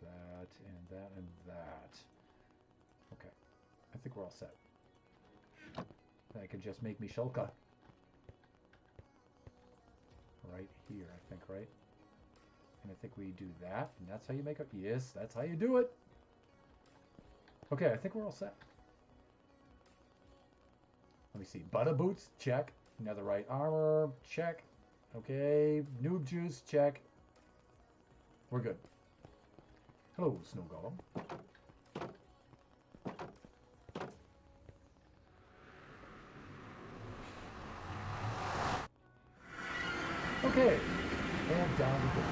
that, and that. Okay, I think we're all set. That could just make me shulker. right here, I think, right? And I think we do that, and that's how you make it. Yes, that's how you do it. Okay, I think we're all set. Let me see. Butter boots, check. Netherite armor, check. Okay, noob juice, check. We're good. Hello, snow golem. Okay, and down we go.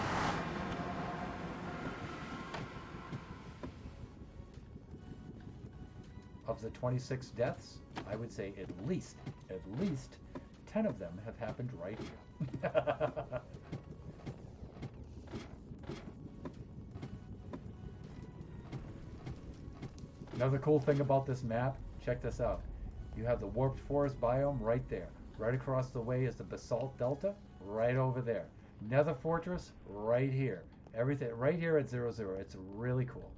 Of the 26 deaths, I would say at least 10 of them have happened right here. Another cool thing about this map, check this out. You have the warped forest biome right there. Right across the way is the basalt delta, right over there. Nether fortress, right here. Everything right here at 0, 0. It's really cool.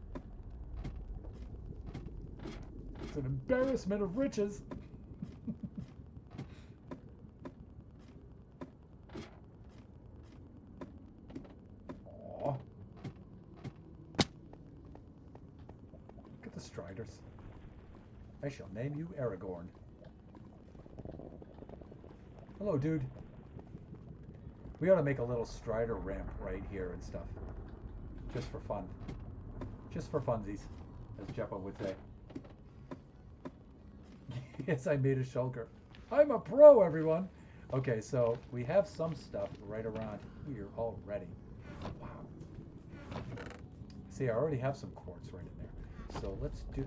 It's an embarrassment of riches. Aww. Look at the Striders. I shall name you Aragorn. Hello, dude. We ought to make a little Strider ramp right here and stuff. Just for fun. Just for funsies, as Jeppo would say. Yes, I made a shulker. I'm a pro, everyone. Okay, so we have some stuff right around here already. Wow. See, I already have some quartz right in there. So let's do...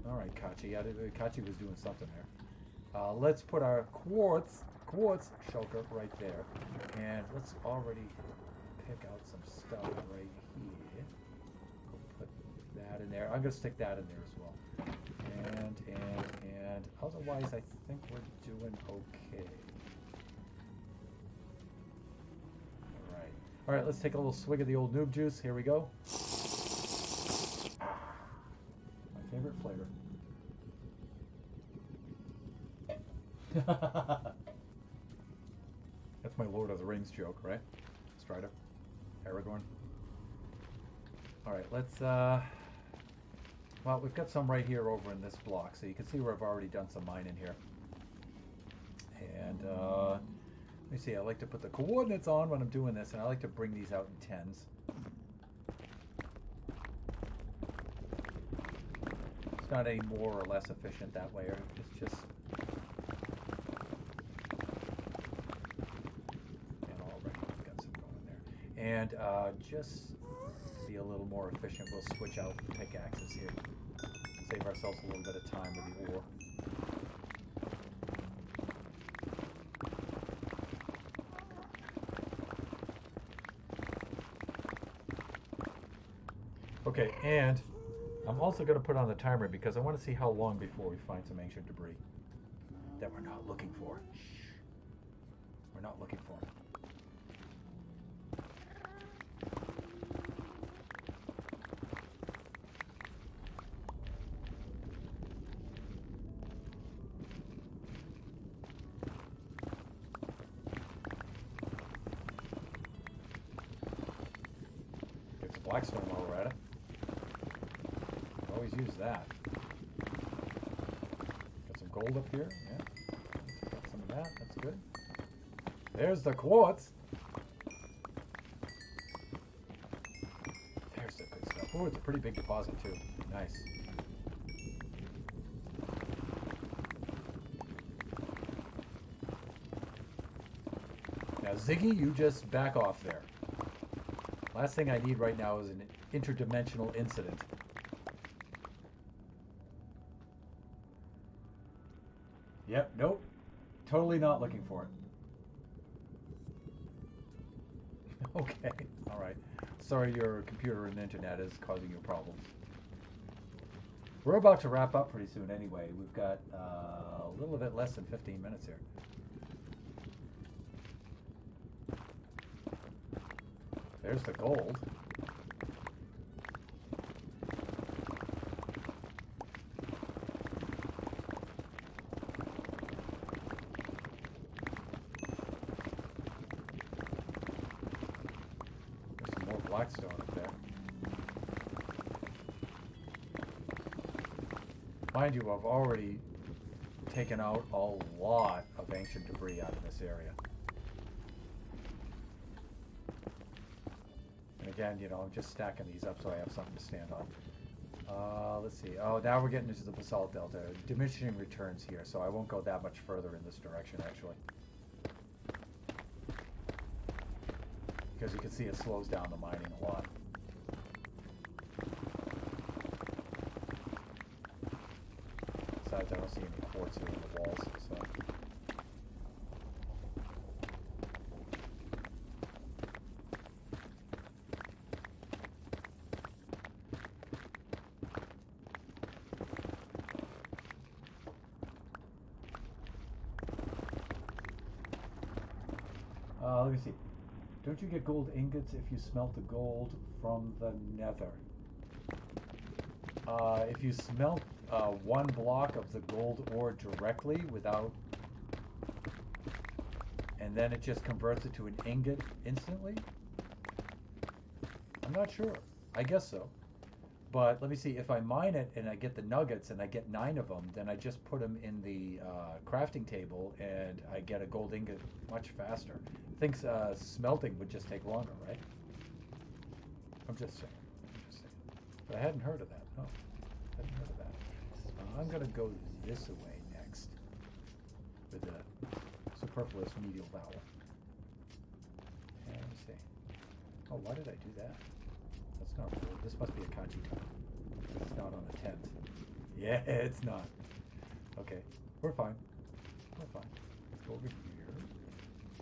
All right, Kachi. Kachi was doing something there. Let's put our quartz shulker right there. And let's already pick out some stuff right here. Go put that in there. I'm going to stick that in there as well. And otherwise I think we're doing okay. Alright, let's take a little swig of the old noob juice. Here we go. My favorite flavor. That's my Lord of the Rings joke, right? Strider. Aragorn. Alright, let's well, we've got some right here over in this block, so you can see where I've already done some mining here. And let me see, I like to put the coordinates on when I'm doing this, and I like to bring these out in tens. It's not any more or less efficient that way, it's just... And already we've got some going there. And just to be a little more efficient, we'll switch out the pickaxes here. Save ourselves a little bit of time with the ore. Okay, and I'm also going to put on the timer because I want to see how long before we find some ancient debris that we're not looking for. Shh. We're not looking for. Get the Blackstone while we're at it. Always use that. Got some gold up here. Yeah. Got some of that. That's good. There's the quartz. There's the good stuff. Oh, it's a pretty big deposit too. Nice. Now, Ziggy, you just back off there. Last thing I need right now is an interdimensional incident. Yep, nope. Totally not looking for it. Okay, alright. Sorry your computer and internet is causing you problems. We're about to wrap up pretty soon anyway. We've got a little bit less than 15 minutes here. There's the gold. Blackstone up there. Mind you, I've already taken out a lot of ancient debris out of this area. And again, you know, I'm just stacking these up so I have something to stand on. Let's see. Oh, now we're getting into the basalt delta. Diminishing returns here, so I won't go that much further in this direction, actually. Because you can see it slows down the mining a lot. Besides, I don't see any quartz here in the walls, so... let me see. Don't you get gold ingots if you smelt the gold from the nether? If you smelt one block of the gold ore directly without... and then it just converts it to an ingot instantly? I'm not sure. I guess so. But let me see, if I mine it and I get the nuggets and I get 9 of them, then I just put them in the crafting table and I get a gold ingot much faster. I think smelting would just take longer, right? I'm just saying. But I hadn't heard of that. No, I hadn't heard of that. I'm going to go this way next with the superfluous medial vowel. And let me see. Oh, why did I do that? That's not real. This must be a kanji time. It's not on the 10th. Yeah, it's not. Okay, we're fine. We're fine. Let's go over here.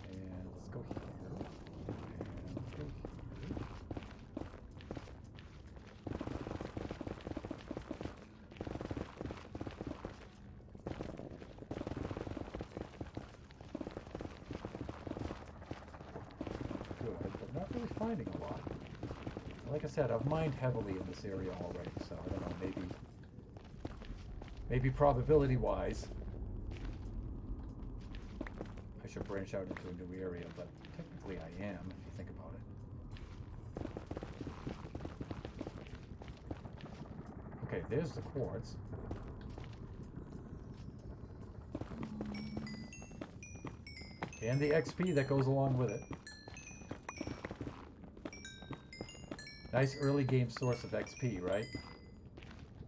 And let's go here. And let's go here. Good, but not really finding a lot. Like I said, I've mined heavily in this area already, so I don't know, maybe probability-wise, I should branch out into a new area, but technically I am, if you think about it. Okay, there's the quartz. And the XP that goes along with it. Nice early game source of XP, right?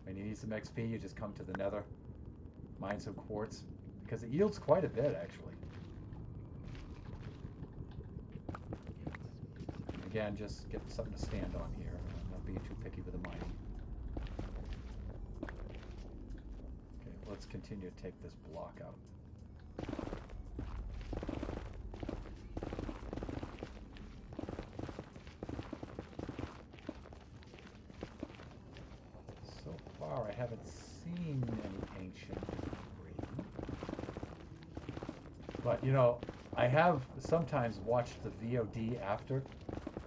When you need some XP, you just come to the nether, mine some quartz, because it yields quite a bit, actually. Again, just get something to stand on here. I'm not being too picky with the mining. Okay, let's continue to take this block out. I haven't seen any ancient debris. But, you know, I have sometimes watched the VOD after,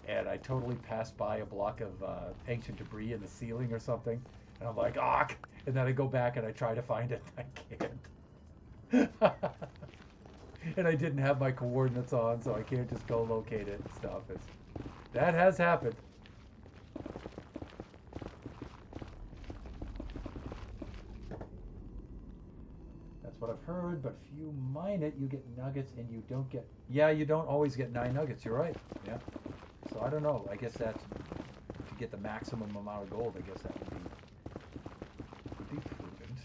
and I totally passed by a block of ancient debris in the ceiling or something, and I'm like, ah! And then I go back and I try to find it, and I can't. And I didn't have my coordinates on, so I can't just go locate it and stuff. That has happened. What I've heard, but if you mine it, you get nuggets and you don't get... Yeah, you don't always get 9 nuggets, you're right. Yeah. So I don't know. I guess that's... to get the maximum amount of gold, I guess that would be prudent.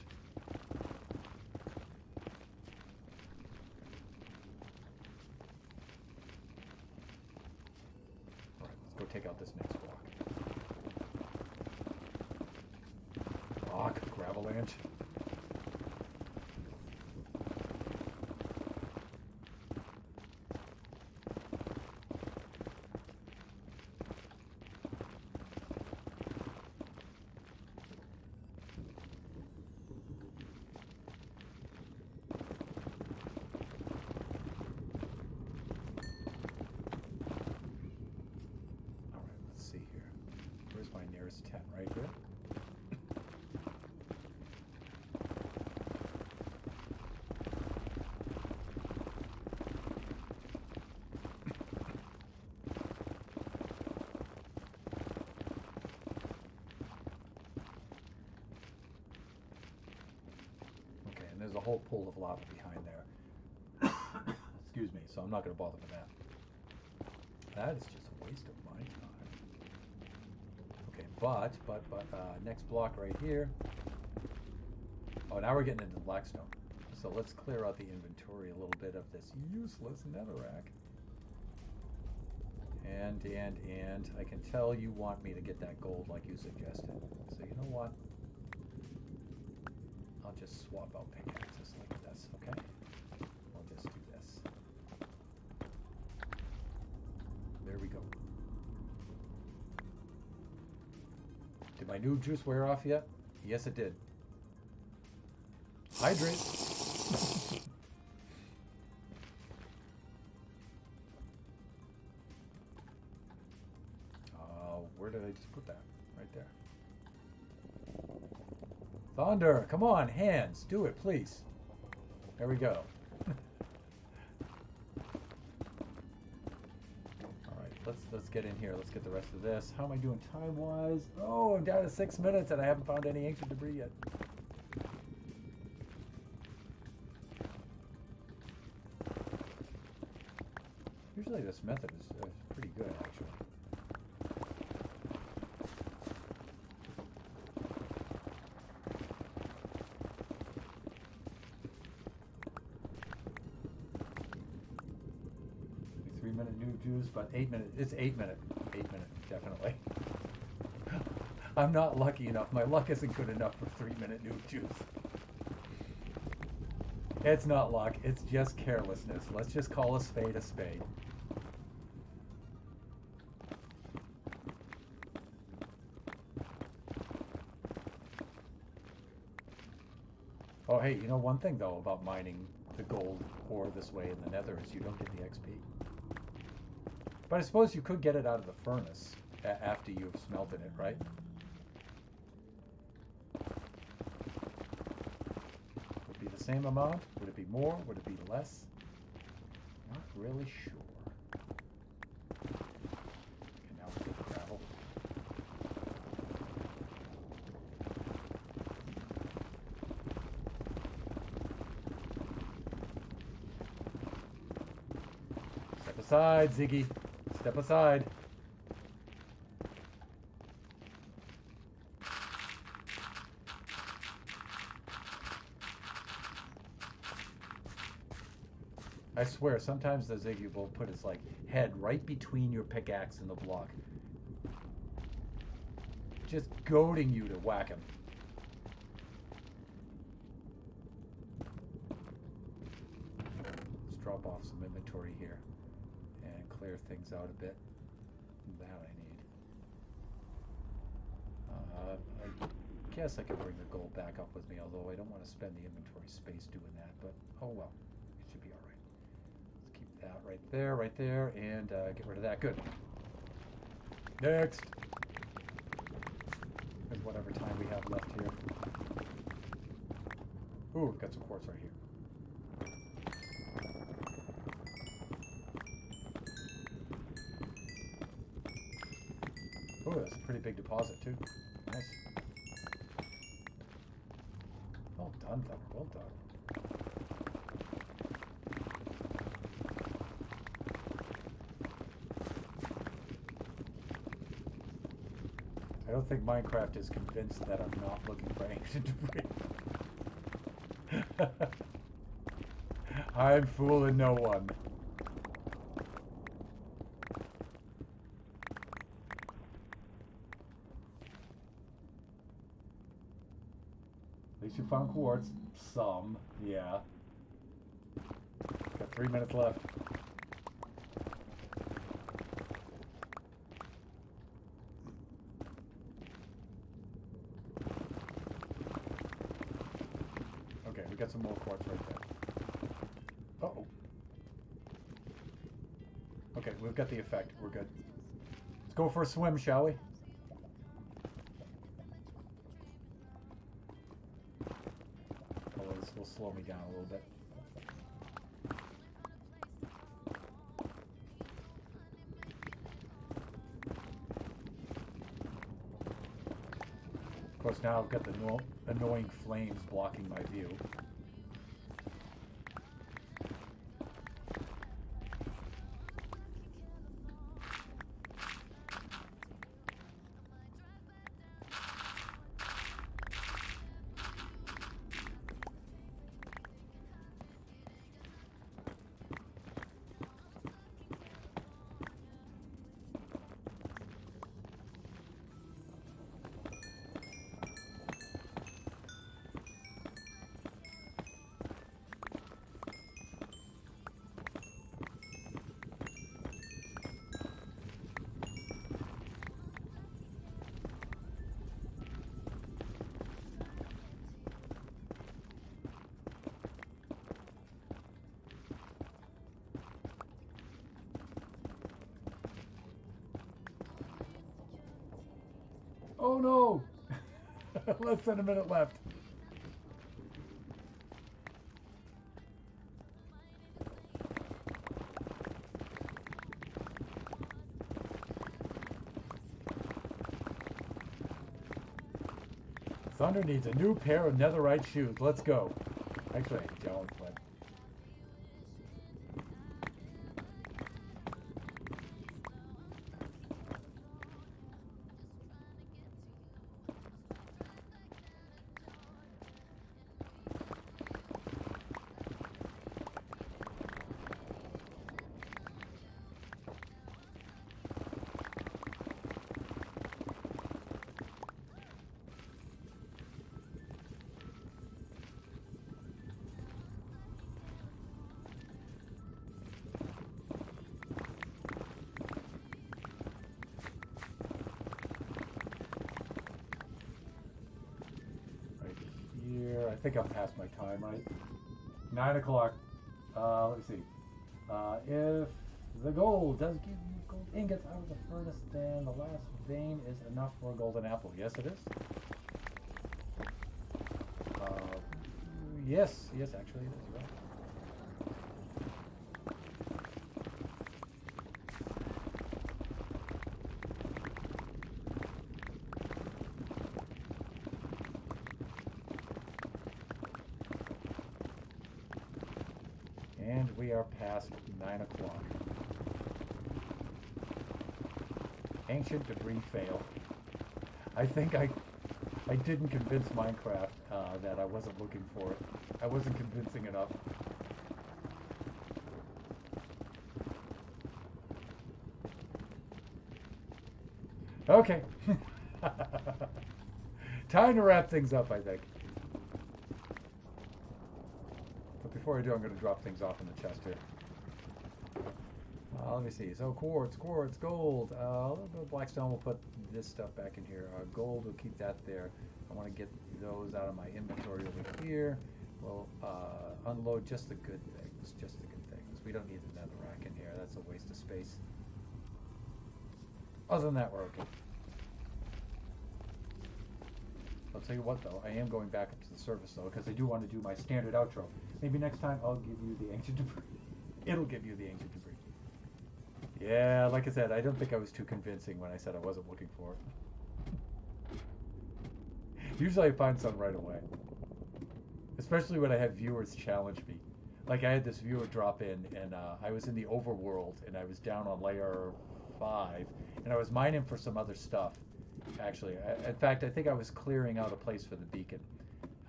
Alright, let's go take out this next block. Rock, gravelanche. There's 10 right here. whole pool of lava behind there. Excuse me, so I'm not going to bother with that. That is just a waste of my time. Okay, but, next block right here. Oh, now we're getting into Blackstone. So let's clear out the inventory a little bit of this useless netherrack. And I can tell you want me to get that gold like you suggested. So you know what? I'll just swap out pickaxes like this, okay? I'll just do this. There we go. Did my noob juice wear off yet? Yes, it did. Hydrate. Where did I just put that? Right there. Thunder, come on, hands, do it, please. There we go. All right, let's get in here. Let's get the rest of this. How am I doing time-wise? Oh, I'm down to 6 minutes, and I haven't found any ancient debris yet. Usually this method is pretty good, actually. Juice, but 8 minutes. It's 8 minutes. 8 minutes, definitely. I'm not lucky enough. My luck isn't good enough for 3-minute noob juice. It's not luck. It's just carelessness. Let's just call a spade a spade. Oh, hey, you know one thing though about mining the gold ore this way in the Nether is you don't get the XP. But I suppose you could get it out of the furnace after you've smelted it, right? Would it be the same amount? Would it be more? Would it be less? Not really sure. Okay, now we get the gravel. Step aside, Ziggy. Step aside. I swear, sometimes the Ziggy will put his head right between your pickaxe and the block. Just goading you to whack him. Let's drop off some inventory here. Clear things out a bit. That I need. I guess I could bring the gold back up with me, although I don't want to spend the inventory space doing that, but oh well. It should be alright. Let's keep that right there, and get rid of that. Good. Next! And whatever time we have left here. Ooh, we've got some quartz right here. Oh, that's a pretty big deposit, too. Nice. Well done, Thunder. Well done. I don't think Minecraft is convinced that I'm not looking for ancient debris. I'm fooling no one. At least you found quartz. Some, yeah. Got 3 minutes left. Okay, we got some more quartz right there. Uh-oh. Okay, we've got the effect. We're good. Let's go for a swim, shall we? This will slow me down a little bit. Of course, now I've got the annoying flames blocking my view. Oh no! Less than a minute left. Thunder needs a new pair of netherite shoes. Let's go. Actually, I don't, but... I think I'm past my time, right? 9 o'clock. Let me see. If the gold does give you gold ingots out of the furnace, then the last vein is enough for a golden apple. Yes, it is. Yes, actually it is, right? And we are past 9 o'clock. Ancient debris fail. I think I didn't convince Minecraft that I wasn't looking for it. I wasn't convincing enough. Okay. Time to wrap things up, I think. But before I do, I'm going to drop things off in the chest here. Let me see. So quartz, gold. A little bit of blackstone. We'll put this stuff back in here. Gold, we'll keep that there. I want to get those out of my inventory over here. We'll unload just the good things. Just the good things. We don't need the nether rack in here. That's a waste of space. Other than that, we're okay. I'll tell you what, though. I am going back up to the surface, though, because I do want to do my standard outro. Maybe next time I'll give you the ancient debris. It'll give you the ancient debris. Yeah, like I said, I don't think I was too convincing when I said I wasn't looking for it. Usually I find some right away. Especially when I have viewers challenge me. Like I had this viewer drop in and I was in the overworld and I was down on layer 5 and I was mining for some other stuff. Actually, in fact, I think I was clearing out a place for the beacon.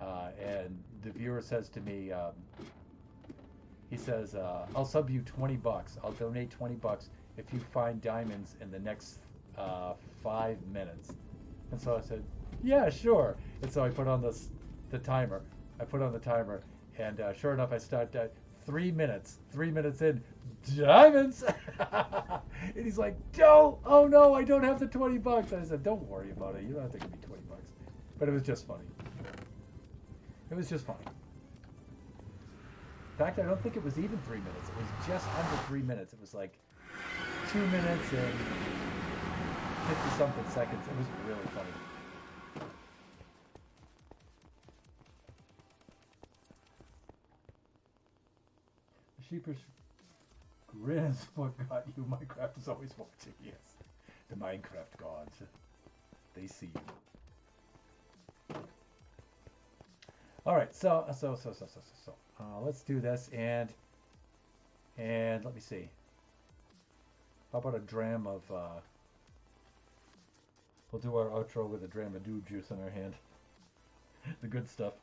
And the viewer says to me, he says, I'll sub you $20. I'll donate $20 if you find diamonds in the next 5 minutes. And so I said, yeah, sure. And so I put on the timer. I put on the timer, and sure enough, I start 3 minutes. 3 minutes in, diamonds. And he's like, don't. Oh no, I don't have the $20. I said, don't worry about it. You don't have to give me $20. But it was just funny. It was just funny. In fact, I don't think it was even 3 minutes. It was just under 3 minutes. It was like 2 minutes and 50-something seconds. It was really funny. The sheepish grin is what got you. Minecraft is always watching. Yes, the Minecraft gods. They see you. All right, so let's do this and let me see. How about a dram of we'll do our outro with a dram of doob juice in our hand. The good stuff.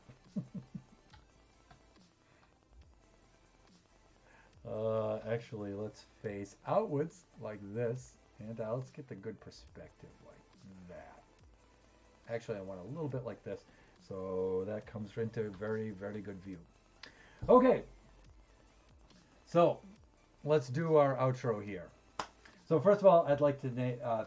Actually, let's face outwards like this, and let's get the good perspective like that. Actually, I want a little bit like this. So that comes into very, very good view. Okay, so let's do our outro here. So first of all, I'd like to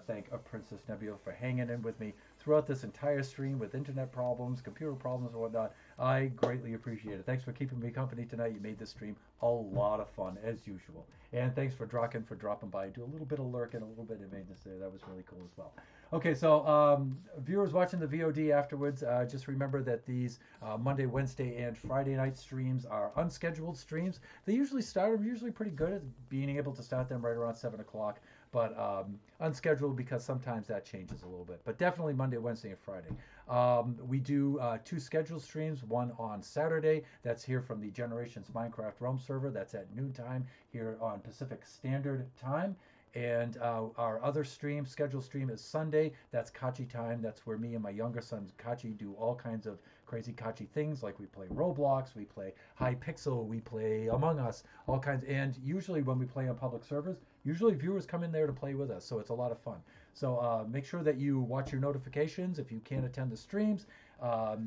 thank Princess Nebula for hanging in with me throughout this entire stream with internet problems, computer problems, and whatnot. I greatly appreciate it. Thanks for keeping me company tonight. You made this stream a lot of fun as usual. And thanks for dropping by, do a little bit of lurk and a little bit of maintenance there. That was really cool as well. Okay, so viewers watching the VOD afterwards, just remember that these Monday, Wednesday, and Friday night streams are unscheduled streams. They usually start. I'm usually pretty good at being able to start them right around 7 o'clock, but unscheduled because sometimes that changes a little bit. But definitely Monday, Wednesday, and Friday. We do 2 scheduled streams. One on Saturday. That's here from the Generations Minecraft Realm server. That's at noontime here on Pacific Standard Time. And our other stream, scheduled stream, is Sunday. That's Kachi time. That's where me and my younger son Kachi do all kinds of crazy Kachi things. Like we play Roblox, we play Hypixel, we play Among Us, all kinds. And usually when we play on public servers, usually viewers come in there to play with us. So it's a lot of fun. So make sure that you watch your notifications. If you can't attend the streams,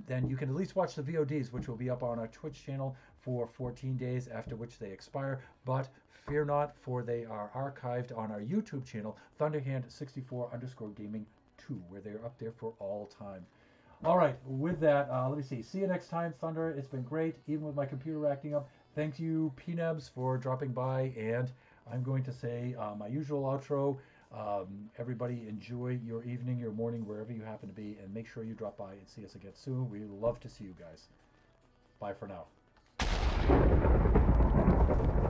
then you can at least watch the VODs, which will be up on our Twitch channel for 14 days, after which they expire. But fear not, for they are archived on our YouTube channel, Thunderhand64_gaming 2, where they're up there for all time. All right, with that, let me see. See you next time, Thunder. It's been great, even with my computer acting up. Thank you, PNebs, for dropping by. And I'm going to say my usual outro. Everybody enjoy your evening, your morning, wherever you happen to be, and make sure you drop by and see us again soon. We love to see you guys. Bye for now.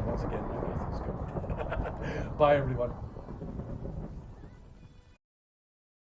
Once again, my mouth is covered. Bye, everyone.